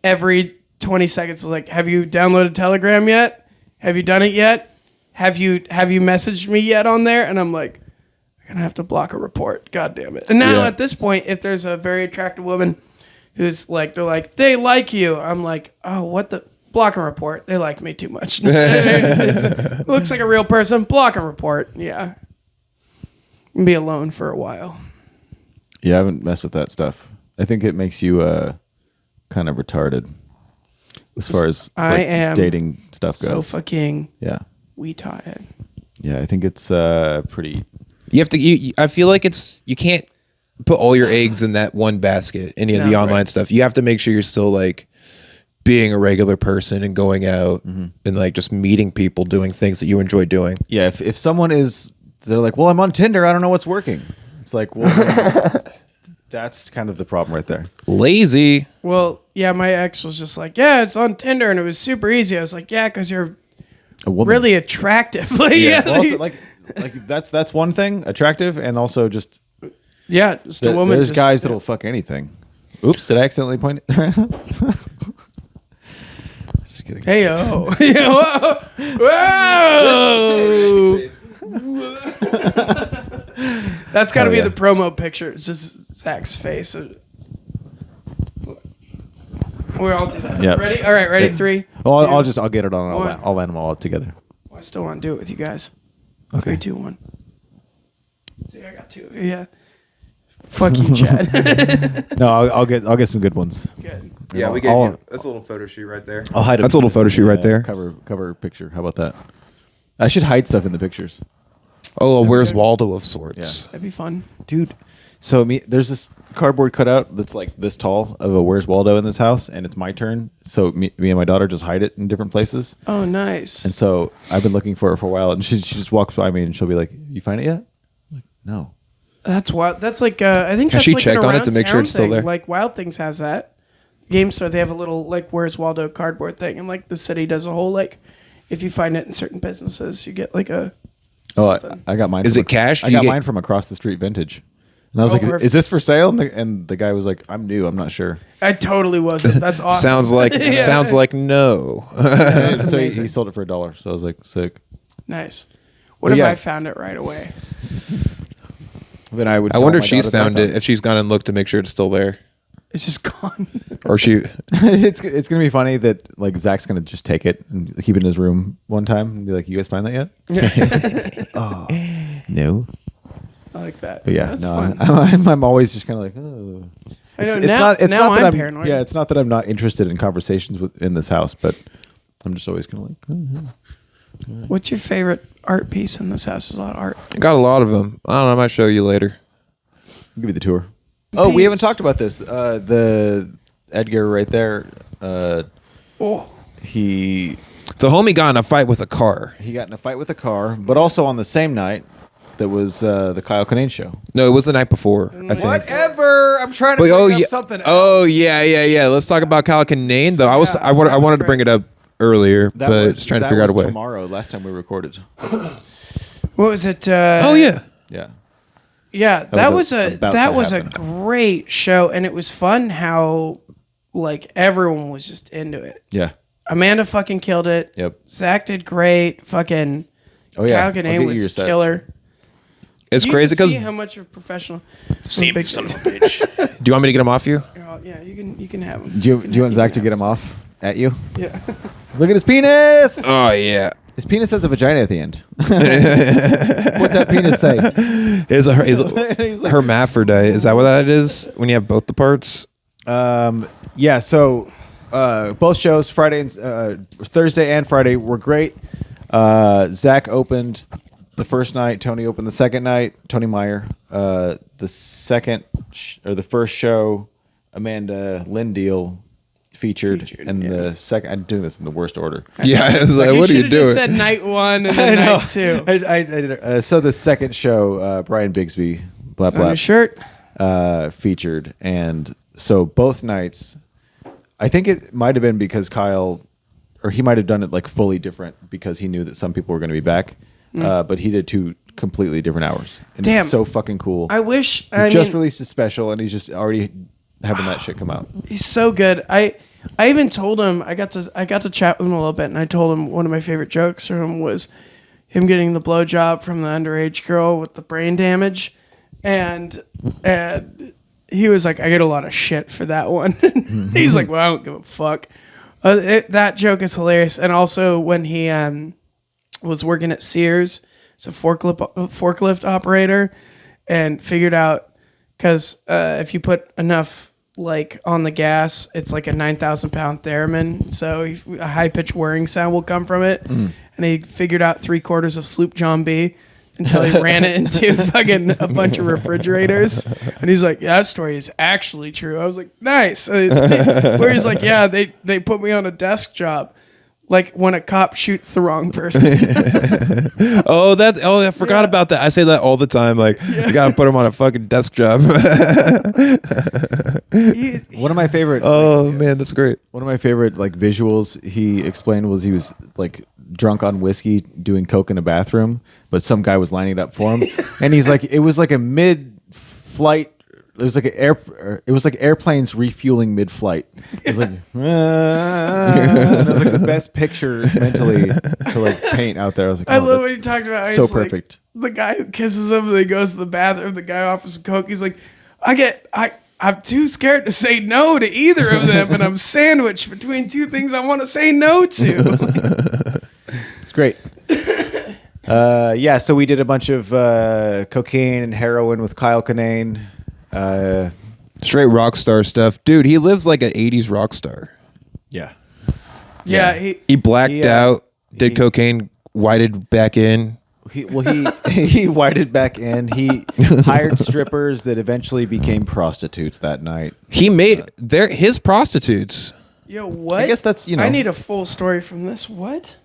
every 20 seconds was like, have you downloaded Telegram yet? Have you done it yet? Have you messaged me yet on there? And I'm like, I'm gonna have to block a report. God damn it. And now at this point, if there's a very attractive woman who's like, they're like, they like you. I'm like, oh, what the? Block and report. They like me too much. Looks like a real person. Block and report. Yeah. Be alone for a while. Yeah, I haven't messed with that stuff. I think it makes you kind of retarded as far as I am dating stuff goes. So fucking Yeah. retarded. Yeah, I think it's pretty. You have to. I feel like you can't put all your eggs in that one basket. Any of the online stuff, you have to make sure you're still like being a regular person and going out and like just meeting people, doing things that you enjoy doing. Yeah, if someone is, they're like, well, I'm on Tinder, I don't know what's working. It's like, well, that's kind of the problem right there. Lazy. Well, yeah, my ex was just like, yeah, it's on Tinder, and it was super easy. I was like, yeah, because you're A woman. really attractive. Like, Yeah. yeah, Well, also, like that's one thing, attractive, and also just yeah, just a woman. there's just, guys that'll fuck anything. Oops, did I accidentally point it? Just kidding. Hey yo, whoa, whoa. That's got to Oh, be yeah. the promo picture. It's just Zach's face. We're all do that. Yeah. Ready? All right, ready? 3. Well, two, I'll get it on. one. I'll land them all together. I still want to do it with you guys. Okay. 3, 2, 1. See, I got 2. Yeah. Fuck you, Chad. No, I'll get some good ones. Good. Yeah, we I'll- gave you. That's a little photo shoot right there. I'll hide. That's a little photo shoot right there. Cover picture. How about that? I should hide stuff in the pictures, Oh, where's Waldo of sorts? That'd be fun. dude. So there's this cardboard cutout that's like this tall of a Where's Waldo in this house, and it's my turn. So me and my daughter just hide it in different places. Oh, nice. And so I've been looking for it for a while, and she just walks by me and she'll be like, "You find it yet?" I'm like, no. That's wild. That's like I think. Has that's she like checked an on it to make sure around it's still town there? thing. Like Wild Things has that. Game Store, they have a little like Where's Waldo cardboard thing, and like the city does a whole like if you find it in certain businesses, you get like a. Oh, something. I got mine. Is from it cash? I Do you got get- mine from across the street, vintage. And I was Oh, like, perfect. "Is this for sale?" And the guy was like, "I'm new. I'm not sure." I totally wasn't. That's awesome. Sounds like Yeah. sounds like no. So he amazing. sold it for $1. So I was like, "Sick." Nice. What But if yeah. I found it right away? Then I would. I tell wonder my if she's daughter that I found it. If she's gone and looked to make sure it's still there, It's just gone. or she. it's gonna be funny that like Zach's gonna just take it and keep it in his room one time and be like, "You guys find that yet?" Oh, no. I like that. But yeah, That's no, fun. I'm always just kind of like, oh. I know, It's now- not. It's now not that I'm I'm paranoid. Yeah, it's not that I'm not interested in conversations in this house, but I'm just always kind of like, oh. What's your favorite art piece in this house? There's a lot of art. Got a lot of them. I don't know. I might show you later. I'll give you the tour. Oh, we haven't Peeps. talked about this. The Edgar right there. Oh, He The homie got in a fight with a car. got in a fight with a car, but also on the same night, that was the Kyle Kinane show. No, it was the night before. I think. Whatever. I'm trying to But, bring oh up yeah. something. Oh yeah. Let's talk about Kyle Kinane though. I that wanted was to bring it up earlier, That but was just trying to that figure out a was way. Tomorrow, last time we recorded. what was it? Oh yeah. Yeah. Yeah, that was was about that to was a happen. great show, and it was fun how like everyone was just into it. Yeah. Amanda fucking killed it. Yep. Zach did great. Fucking Oh yeah. Kyle I'll get Kinane you was your set. killer. It's You crazy can because see how much of a professional. son of a bitch. Do you want me to get him off you? Yeah, you can have him. Do you want Zach to get him off at you? Yeah. Look at his penis. Oh yeah. His penis has a vagina at the end. What's that penis say? Is a He's like- hermaphrodite? Is that what that is? When you have both the parts? Yeah. So both shows, Friday and Thursday and Friday, were great. Zach opened the first night. Tony opened the second night. Tony Meyer. The first show, Amanda Lindeal featured, and yeah. the second. I'm doing this in the worst order. Yeah. It's like, You what are you should've just doing? said night one and then night two. I did it. So the second show, Brian Bigsby, blah On blah, your shirt. featured, and so both nights, I think it might have been because Kyle, or he might have done it like fully different because he knew that some people were going to be back, but he did 2 completely different hours. And Damn. it's so fucking cool. I wish. He I just mean, released a special, and he's just already having that shit come out. he's so good. I even told him I got to chat with him a little bit, and I told him one of my favorite jokes from him was him getting the blowjob from the underage girl with the brain damage, and he was like, I get a lot of shit for that one. He's like, well, I don't give a fuck. That joke is hilarious, and also when he was working at Sears, as a forklift operator, and figured out because if you put enough like on the gas, it's like a 9,000 pound theremin, so a high pitched whirring sound will come from it. And he figured out 3/4 of Sloop John B. until he ran it into fucking a bunch of refrigerators. And he's like, yeah, that story is actually true. I was like, nice. Where he's like, yeah, they put me on a desk job. Like when a cop shoots the wrong person. I forgot about that. I say that all the time. Like, you gotta put him on a fucking desk job. One of my favorite. Oh man, that's great. One of my favorite like visuals he explained was he was like drunk on whiskey doing coke in a bathroom, but some guy was lining it up for him, and he's like, it was like a mid-flight. It was like airplanes refueling mid-flight. It was like, and it was like the best picture mentally to like paint out there. I was like, I love what you talked about. So perfect. Like, the guy who kisses him, and he goes to the bathroom. The guy offers some coke. He's like, I'm too scared to say no to either of them, and I'm sandwiched between two things I want to say no to. It's great. So we did a bunch of cocaine and heroin with Kyle Kinane. Straight rock star stuff. Dude, he lives like an 80s rock star. Yeah. Yeah. He blacked out, did cocaine, whited back in. He whited back in. He hired strippers that eventually became prostitutes that night. He made his prostitutes. Yo, what? I guess that's, I need a full story from this. What?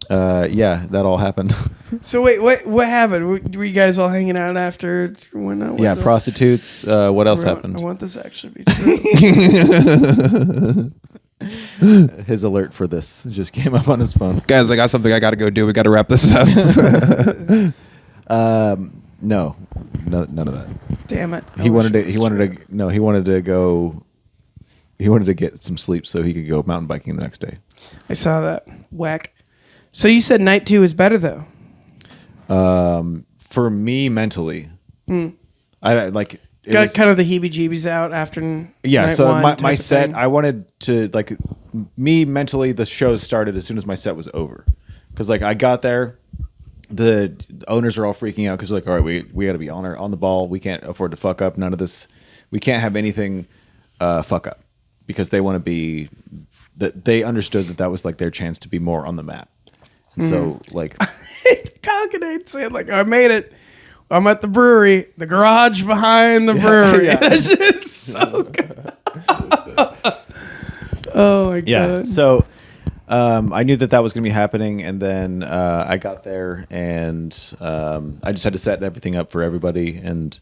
That all happened. So wait, what happened? Were you guys all hanging out after when I went prostitutes. What else happened? I want this to actually be true. His alert for this just came up on his phone. Guys, I got something I got to go do. We got to wrap this up. No, none of that. Damn it. He wanted to get some sleep so he could go mountain biking the next day. I saw that. Whack. So you said night 2 is better though. For me mentally, I like got kind of the heebie-jeebies out after. Yeah. night So one my set, thing. I wanted to like me mentally. The show started as soon as my set was over, because like I got there, the owners are all freaking out because they're like, all right, we got to be on the ball. We can't afford to fuck up. None of this. We can't have anything fuck up, because they want to be. That they understood that was like their chance to be more on the map. And so like Kyle Kinane saying like, I made it. I'm at the brewery, the garage behind the brewery. Yeah. That's just so good. Oh my god. Yeah. So I knew that was going to be happening, and then I got there, and I just had to set everything up for everybody, and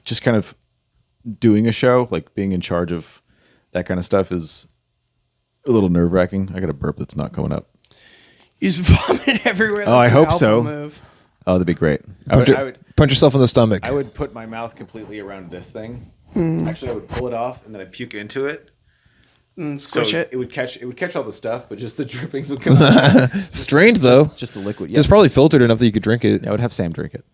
just kind of doing a show, like being in charge of that kind of stuff, is a little nerve-wracking. I got a burp that's not coming up. You just vomit everywhere. Oh, I hope so. Move. Oh, that'd be great. I would Punch yourself in the stomach. I would put my mouth completely around this thing. Actually, I would pull it off, and then I'd puke into it. Squish so it. It would catch all the stuff, but just the drippings would come out. Strained though. Just the liquid. Yeah. It's probably filtered enough that you could drink it. I would have Sam drink it.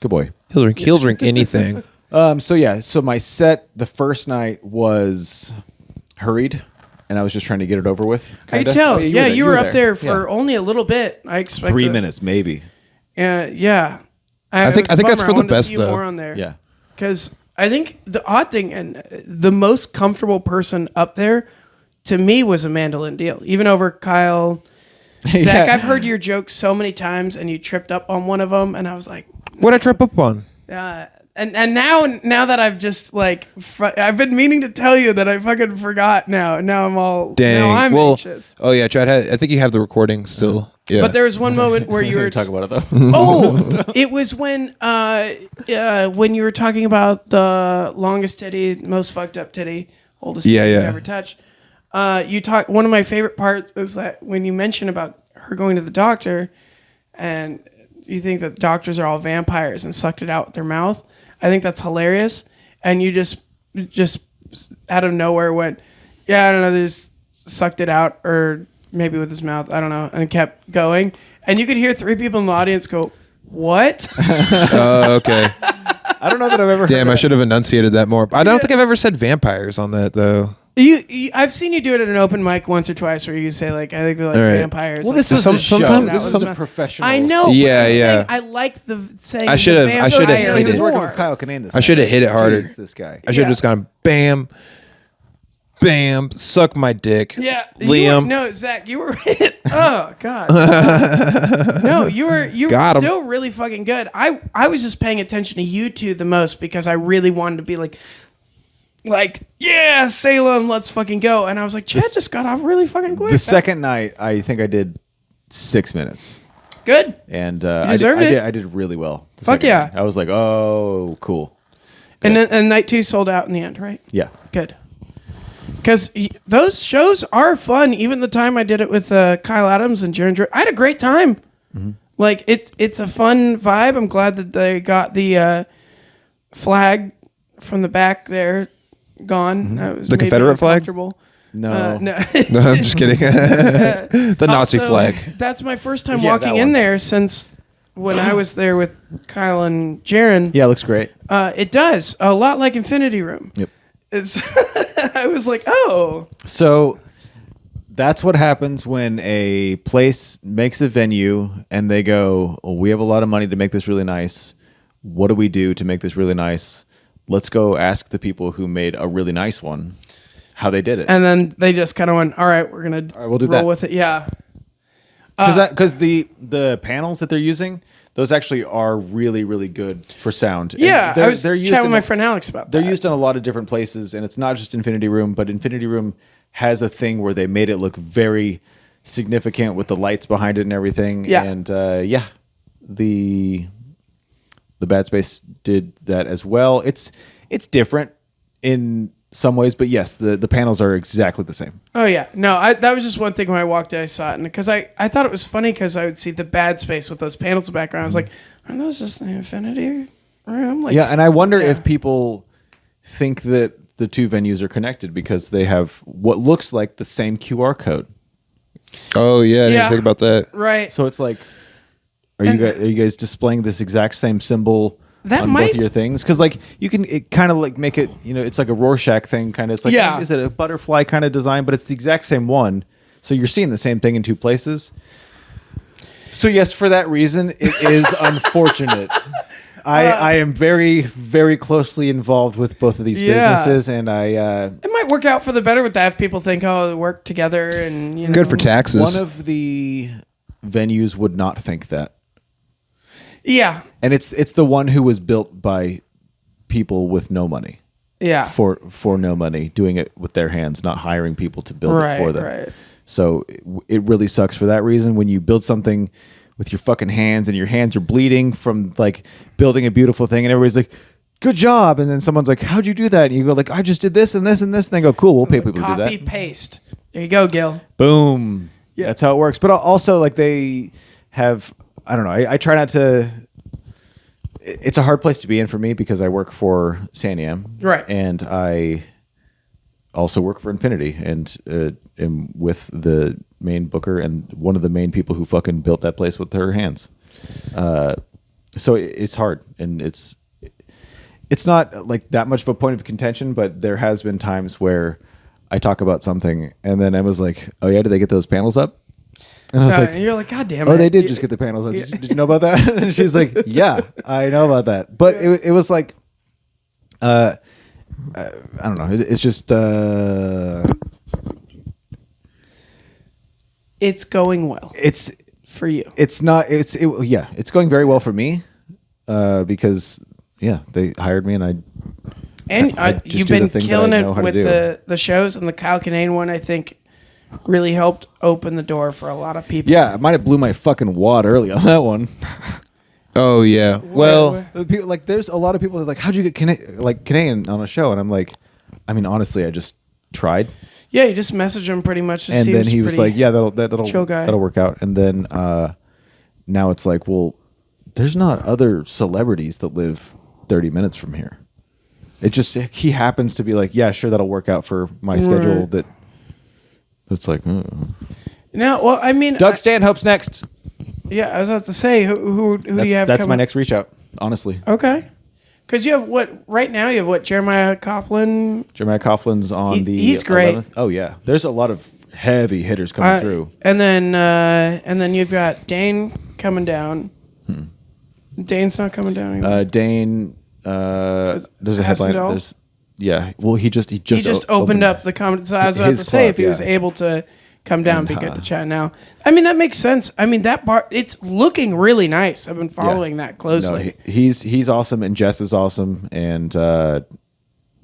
Good boy. He'll drink anything. So my set the first night was hurried, and I was just trying to get it over with. I Kinda. could tell. Oh, you were up there Yeah. for only a little bit. I expect 3 minutes, maybe. Yeah. I think that's for the best though. More on there. Yeah. Because I think the odd thing and the most comfortable person up there to me was Amanda Lindell, even over Kyle. Zach, Yeah. I've heard your jokes so many times, and you tripped up on one of them, and I was like, What'd I trip up on? and now that I've just like I've been meaning to tell you that I fucking forgot now, and now I'm all Dang. now I'm anxious. Oh yeah, Chad. I think you have the recording still. Yeah. But there was one moment where you were talk about it though. Oh, it was when you were talking about the longest titty, most fucked up titty, oldest titty you've ever touched. One of my favorite parts is that when you mention about her going to the doctor, and you think that doctors are all vampires and sucked it out with their mouth. I think that's hilarious. And you just out of nowhere went, yeah, I don't know, they just sucked it out, or maybe with his mouth, I don't know, and kept going. And you could hear 3 people in the audience go, what? Okay. I don't know that I've ever. Damn, heard I should have enunciated that more. I don't think I've ever said vampires on that though. I've seen you do it at an open mic once or twice where you say like, I think they're like vampires. Well, like, this is Some- a show. sometimes- This is a some- professional. I know. Yeah, but I'm yeah. saying I like the saying. I should've- I should've vampire hit He was it. working more. with Kyle Kinane this. I should have night. hit it harder. Jeez, this guy. I should have Yeah. just gone bam. Bam, suck my dick. Yeah, Liam. No, Zach, you were. Oh God. No, you were Got 'em. still really fucking good. I was just paying attention to you two the most because I really wanted to be like yeah, Salem, let's fucking go. And I was like, Chad just got off really fucking quick. The second night, I think I did 6 minutes. Good. And You deserved it. I did really well. the Fuck second yeah. night. I was like, oh, cool. And night 2 sold out in the end, right? Yeah. Good. Because those shows are fun. Even the time I did it with Kyle Adams and Jaron Drew, I had a great time. Mm-hmm. Like it's a fun vibe. I'm glad that they got the flag from the back there gone. That was The maybe Confederate flag? uncomfortable. No. No. No, I'm just kidding. The Nazi Also, flag. That's my first time Yeah, walking that in one. there since when I was there with Kyle and Jaron. Yeah, it looks great. It does a lot like Infinity Room. Yep. It's I was like, oh. So that's what happens when a place makes a venue and they go, oh, we have a lot of money to make this really nice. What do we do to make this really nice? Let's go ask the people who made a really nice one how they did it. And then they just kind of went, all right, we're going to we'll do roll that. with it. Yeah. Because the panels that they're using, those actually are really, really good for sound. And Yeah. I was used chatting with in my a- friend Alex about They're that. used in a lot of different places, and it's not just Infinity Room, but Infinity Room has a thing where they made it look very significant with the lights behind it and everything. Yeah. And the Bad Space did that as well. It's different in some ways, but yes, the panels are exactly the same. Oh, yeah. No, that was just one thing when I walked in, I saw it. And because I thought it was funny because I would see the Bad Space with those panels in the background. I was like, aren't those just the Infinity Room? Like, Yeah, and I wonder yeah. if people think that the two venues are connected because they have what looks like the same QR code. Oh yeah, I didn't Yeah. think about that. Right. So it's like, are you guys displaying this exact same symbol That on might- both of your things? Because like you can kind of like make it, it's like a Rorschach thing, kind of. It's like, Yeah. is it a butterfly kind of design? But it's the exact same one. So you're seeing the same thing in two places. So yes, for that reason, it is unfortunate. I am very, very closely involved with both of these Yeah. businesses, and it might work out for the better with that if people think, oh, they work together and, Good for taxes. one of the venues would not think that. Yeah. And it's the one who was built by people with no money. Yeah. For no money, doing it with their hands, not hiring people to build it for them. Right. So it really sucks for that reason. When you build something with your fucking hands and your hands are bleeding from like building a beautiful thing, and everybody's like, "Good job," and then someone's like, "How'd you do that?" And you go like, "I just did this and this and this." And they go, "Cool, we'll pay people to do Copy, that." paste. There you go, Gil. Boom. Yeah, that's how it works. But also, like they have, I don't know. I try not to. It's a hard place to be in for me because I work for Saniam, Right. And I also work for Infinity, and am with the main booker and one of the main people who fucking built that place with her hands. So it's hard, and it's not like that much of a point of contention, but there has been times where I talk about something, and then Emma's like, "Oh yeah, did they get those panels up?" And I was like, and you're like, God damn it. "Oh, they did just get the panels up. Did you know about that?" And she's like, "Yeah, I know about that." But it was like, I don't know. It's just It's going well it's for you. it's not it's going very well for me because they hired me, and And I just you've do the been thing that killing I it know how to with do. the shows, and the Kyle Kinane one, I think, really helped open the door for a lot of people. I might have blew my fucking wad early on that one. Oh yeah. Well, People, like, there's a lot of people that are like, how'd you get Canadian on a show? And I'm like, I mean, honestly, I just tried. Yeah, you just message him pretty much. And then he was like, yeah, that'll chill guy. that'll work out. And then now it's like, well, there's not other celebrities that live 30 minutes from here. It just, he happens to be like, yeah, sure, that'll work out for my schedule. Right. That it's like, No, well, I mean, Doug Stanhope's next. yeah, I was about to say, who do you have? That's my coming? next reach out, honestly. Okay, because you have right now you have Jeremiah Coughlin. Jeremiah Coughlin's on He's great. 11th. Oh yeah, there's a lot of heavy hitters coming through. And then you've got Dane coming down. Dane's not coming down anymore. Dane. There's a headline. Hassendall? Yeah. Well, he just opened up the comedy. So I was about his to say club, if he was yeah. able to come down, And, be good to chat now. I mean, that makes sense. I mean, that bar, it's looking really nice. I've been following that closely. No, he's awesome, and Jess is awesome, and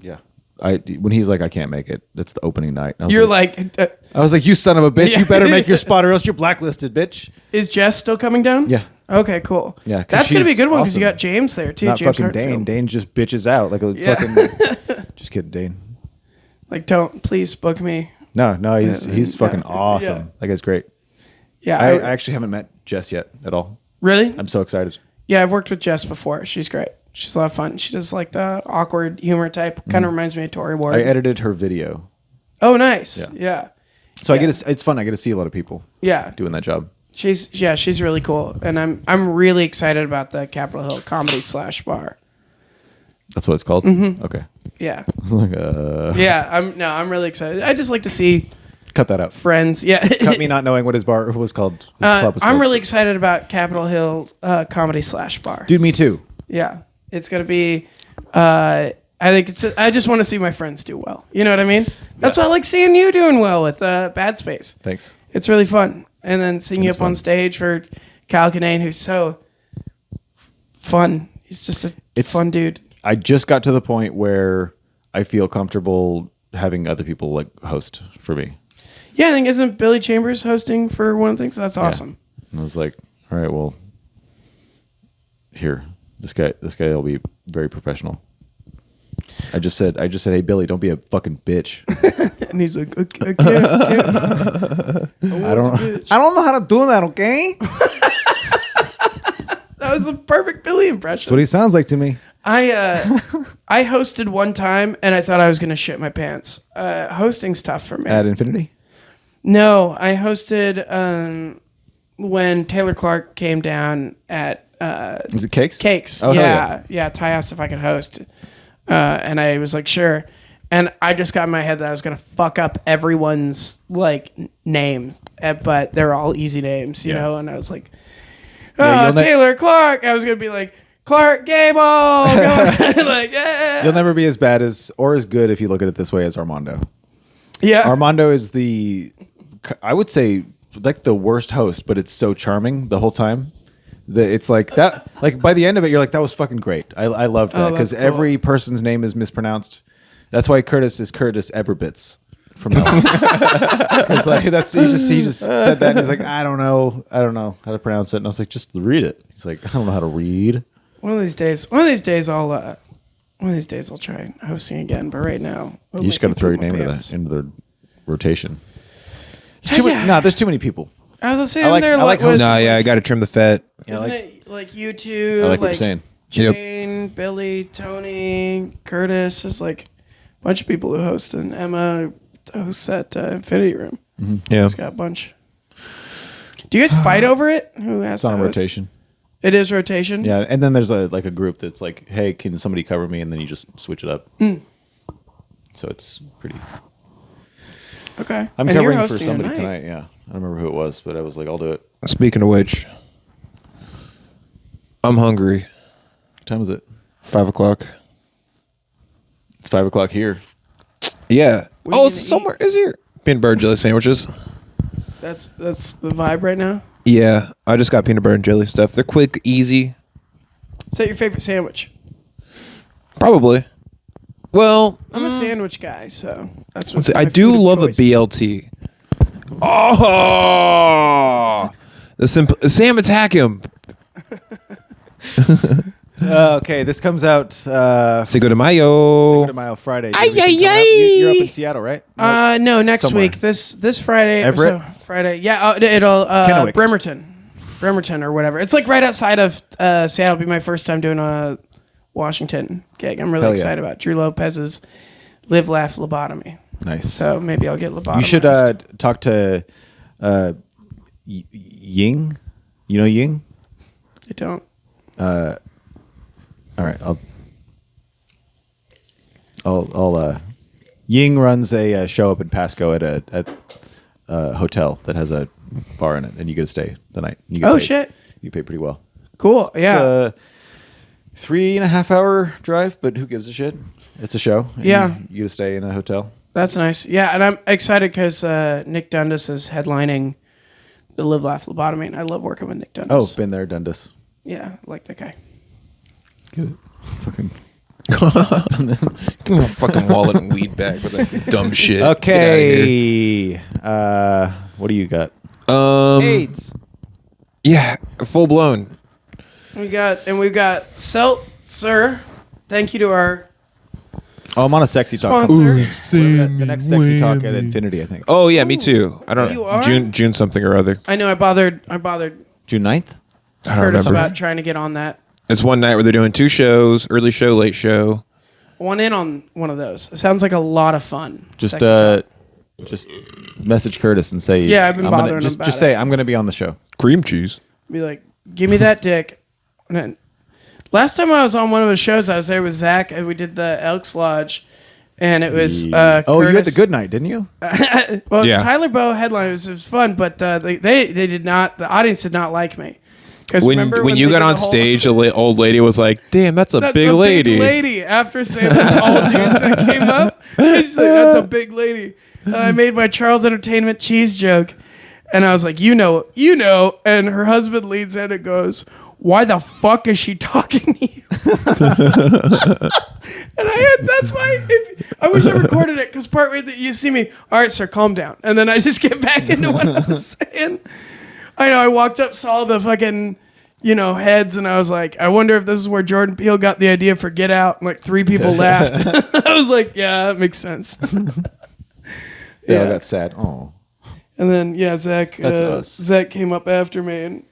yeah. When he's like, I can't make it. That's the opening night. I was You're like, I was like, you son of a bitch! Yeah. You better make your spot, or else you're blacklisted, bitch. is Jess still coming down? Yeah. Okay, cool. Yeah, 'cause that's gonna be a she's good one because you awesome. got James there too. Not James fucking Dane. Hartfield. Dane just bitches out like a Yeah. fucking. Just kidding, Dane. Like, don't please book me. No, he's fucking awesome. Yeah. That guy's great. Yeah, I actually haven't met Jess yet at all. really. I'm so excited. Yeah, I've worked with Jess before. She's great. She's a lot of fun. She does like the awkward humor type. Kind of reminds me of Tori Ward. I edited her video, Oh, nice. Yeah. Yeah. so I get it's fun. I get to see a lot of people Yeah. doing that job. She's really cool, and I'm really excited about the Capitol Hill Comedy / Bar. That's what it's called. Mm-hmm. Okay. Yeah. Like, Yeah. I'm really excited. I just like to see cut that out. friends. Yeah. Cut me not knowing what his bar was called. His club was I'm called. really excited about Capitol Hill Comedy / Bar. Dude, me too. Yeah. It's gonna be. I think I just want to see my friends do well. You know what I mean? That's why I like seeing you doing well with Bad Space. Thanks. It's really fun. And then seeing you It's up on fun. stage for Cal Kinane, who's so fun. He's just a fun dude. I just got to the point where I feel comfortable having other people like host for me. Yeah, I think isn't Billy Chambers hosting for one of the things? That's awesome. And I was like, all right, well, here, this guy will be very professional. I just said, hey Billy, don't be a fucking bitch. And he's like, I can't. I don't know how to do that. Okay, That was a perfect Billy impression. that's what he sounds like to me. I hosted one time and I thought I was gonna shit my pants. Hosting's tough for me. At Infinity. No, I hosted when Taylor Clark came down at Was it Cakes? Cakes. Oh, hell yeah. Ty asked if I could host, and I was like, sure. And I just got in my head that I was gonna fuck up everyone's like names, but they're all easy names, you Yeah. know. And I was like, Yeah, Taylor Clark. I was gonna be like Clark Gable. Like, yeah. You'll never be as bad as or as good if you look at it this way as Armando. Yeah. Armando is I would say like the worst host, but it's so charming the whole time. It's like that. Like by the end of it, you're like, that was fucking great. I loved that because that's cool. every person's name is mispronounced. That's why Curtis is Curtis Everbits from now on. It's like he just said that and he's like, I don't know how to pronounce it. And I was like, just read it. He's like, I don't know how to read. One of these days, I'll try hosting again. But right now, You just got to throw your name into the rotation. There's too many people. I was saying I like was, No, yeah, I got to trim the fat. Yeah, isn't it like you two? I like what you're saying. Jane, Billy, Tony, Curtis is like a bunch of people who host, and Emma hosts at Infinity Room. Yeah. It's got a bunch. Do you guys fight over it? Who has It's to on host? rotation. It is rotation. Yeah, and then there's a group that's like, hey, can somebody cover me? And then you just switch it up. So it's pretty. Okay. I'm And you're covering for hosting somebody tonight. Yeah, I don't remember who it was, but I was like, I'll do it. Speaking of which, I'm hungry. What time is it? 5 o'clock. It's 5 o'clock here. Yeah. What are you It's gonna somewhere. Is here? Peanut butter jelly sandwiches. That's the vibe right now. Yeah, I just got peanut butter and jelly stuff. They're quick, easy. Is that your favorite sandwich? Probably. Well, I'm a sandwich guy, so that's let's what see, I my do food of love choice. a BLT. Oh, the Sam attack him. Okay, this comes out Cinco de Cinco Mayo. de Mayo Friday. Ay, You're ay, coming up. ay. You're up in Seattle, right? No, next Somewhere. week. This Friday. Everett? Friday. Yeah, it'll Kennewick. Bremerton or whatever. It's like right outside of Seattle. It'll be my first time doing a Washington gig. I'm really Hell yeah. excited about Drew Lopez's Live Laugh Lobotomy. Nice. So maybe I'll get lobotomized. You should talk to Ying. You know Ying? I don't. All right, I'll Ying runs a show up in Pasco at a hotel that has a bar in it, and you get to stay the night. You get Oh, paid. shit. You pay pretty well. Cool. It's Yeah. a 3.5 hour drive, but who gives a shit? It's a show. and Yeah. you get to stay in a hotel. That's nice. Yeah, and I'm excited because Nick Dundas is headlining the Live Laugh Lobotomy, and I love working with Nick Oh, Dundas. been there, done this. Yeah, I like that guy. Get it? Fucking. Give me a fucking wallet and weed bag with that dumb shit. Okay. What do you got? AIDS. Yeah, full blown. We've got Seltzer. Thank you to our Oh, I'm on a sexy talk. sponsor. The next sexy talk at Infinity, I think. Oh yeah, me too. I don't You know. are? June something or other. I know I bothered June 9th? I don't Curtis remember. about trying to get on that. It's one night where they're doing 2 shows: early show, late show. One in on one of those. It sounds like a lot of fun. Just Sexy talk. just message Curtis and say Yeah, I've been I'm gonna- bothering him just about just say it. I'm going to be on the show. Cream cheese. Be like, give me that dick. And then, last time I was on one of his shows, I was there with Zach, and we did the Elks Lodge, and it was Oh, you had the Curtis- good night, didn't you? Well, it was Yeah. Tyler Bowe headline. It was fun, but they did not. The audience did not like me. Because When you got on stage, the old lady was like, "Damn, that's a big lady." Big lady. After saying the tall dudes that came up, she's like, "That's a big lady." I made my Charles Entertainment cheese joke, and I was like, you know. And her husband leads in and goes, "Why the fuck is she talking to you?" And that's why I wish I recorded it, because partway that you see me, all right, sir, calm down, and then I just get back into what I was saying. I know. I walked up, saw the fucking, heads, and I was like, I wonder if this is where Jordan Peele got the idea for Get Out. And like 3 people laughed. I was like, yeah, that makes sense. Yeah, I got sad. Oh, And then Zach. That's us. Zach came up after me,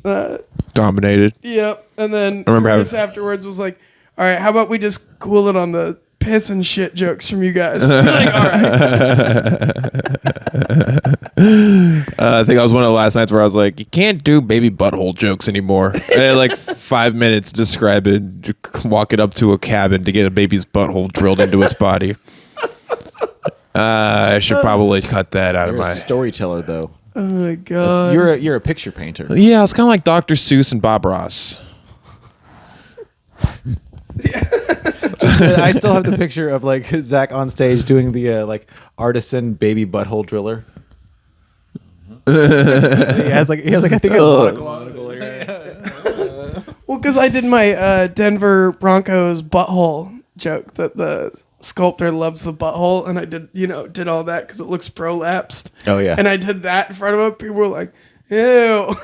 and Dominated. yep. And then remember Curtis afterwards was like, all right, how about we just cool it on the piss and shit jokes from you guys? We're like, all right. I think I was one of the last nights where I was like, "You can't do baby butthole jokes anymore." And I had like 5 minutes describing walking up to a cabin to get a baby's butthole drilled into its body. I should probably cut that out of you're a my. storyteller though. Oh my god. You're a picture painter. Yeah, it's kind of like Dr. Seuss and Bob Ross. I still have the picture of like Zach on stage doing the like artisan baby butthole driller. he has like I think a monocle. Well, because I did my Denver Broncos butthole joke that the sculptor loves the butthole, and I did all that because it looks prolapsed. Oh yeah. And I did that in front of him. People were like, "Ew."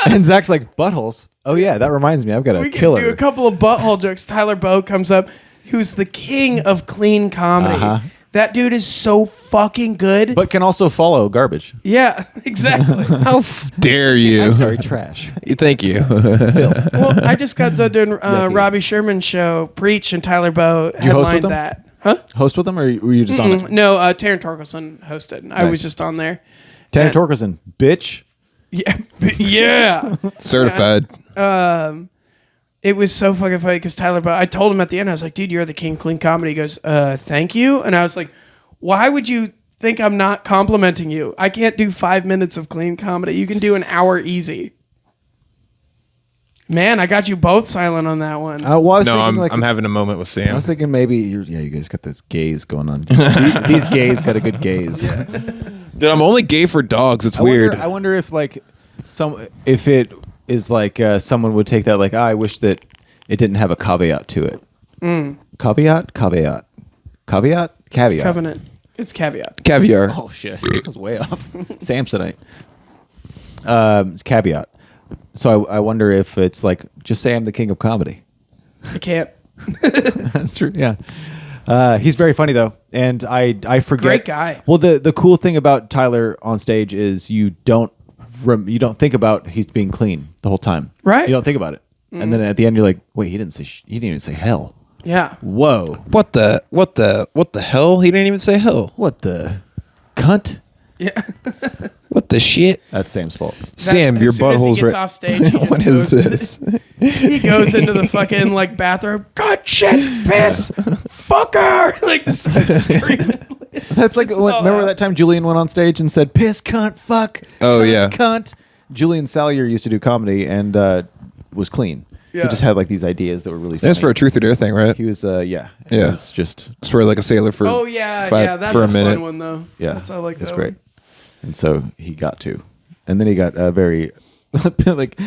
And Zach's like, buttholes. Oh yeah, that reminds me, I've got a We can killer. do a couple of butthole jokes. Tyler Bowe comes up, who's the king of clean comedy. Uh-huh. That dude is so fucking good. But can also follow garbage. Yeah, exactly. How dare you? I'm sorry, trash. Thank you. Well, I just got done doing Robbie Sherman's show, Preach, and Tyler Bowe you host with headlined them? that. Huh? Host with them, or were you just on it? No, Taryn Torkelson hosted, and I was Nice. just on there. Tanner And- Torkelson, bitch. Yeah, yeah. Certified. It was so fucking funny because Tyler Bowe, I told him at the end, I was like, dude, you're the king of clean comedy. He goes, thank you. And I was like, why would you think I'm not complimenting you? I can't do 5 minutes of clean comedy. You can do an hour easy. Man, I got you both silent on that one. Well, I was No, thinking, I'm having a moment with I Sam. was thinking maybe you guys got this gaze going on. These gays got a good gaze. Dude, I'm only gay for dogs. It's I wonder- weird. I wonder if like if it is like someone would take that like, I wish that it didn't have a caveat to it. Caveat. Covenant. It's caveat. Caviar. Oh shit, it was way off. Samsonite. It's caveat. So I wonder if it's like, just say I'm the king of comedy. I can't. That's true. Yeah. He's very funny though, and I forget. Great guy. Well, the cool thing about Tyler on stage is you don't think about he's being clean the whole time. Right. You don't think about it, and then at the end you're like, wait, he didn't even say hell. Yeah. Whoa. What the hell? He didn't even say hell. What the cunt? Yeah. What the shit? That's Sam's fault. Sam, your As soon as he butthole's gets right. off stage, he What just is goes this? He goes into the fucking like bathroom. God, shit, piss, fucker! Like this screaming. That's like remember that time Julian went on stage and said piss, cunt, fuck. Oh, cunt, yeah. cunt. Julian Salyer used to do comedy and was clean. Yeah. He just had like these ideas that were really funny. That's for a truth or dare thing, right? He was, yeah. He Yeah. was just, Swear like a sailor for. Oh yeah, that's for a a minute. fun one though. yeah. I like that. It's great. And so he got to. And then he got very, like,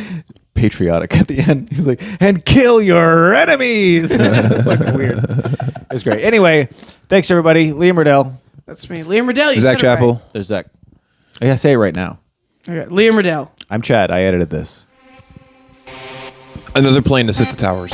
patriotic at the end. He's like, and kill your enemies. It's fucking weird. It's great. Anyway, thanks everybody. Liam Riddell. That's me, Liam Riddell. You Zach said it right. Chappell. There's Zach. I gotta say it right now. Okay, Liam Riddell. I'm Chad. I edited this. Another plane to hit the towers.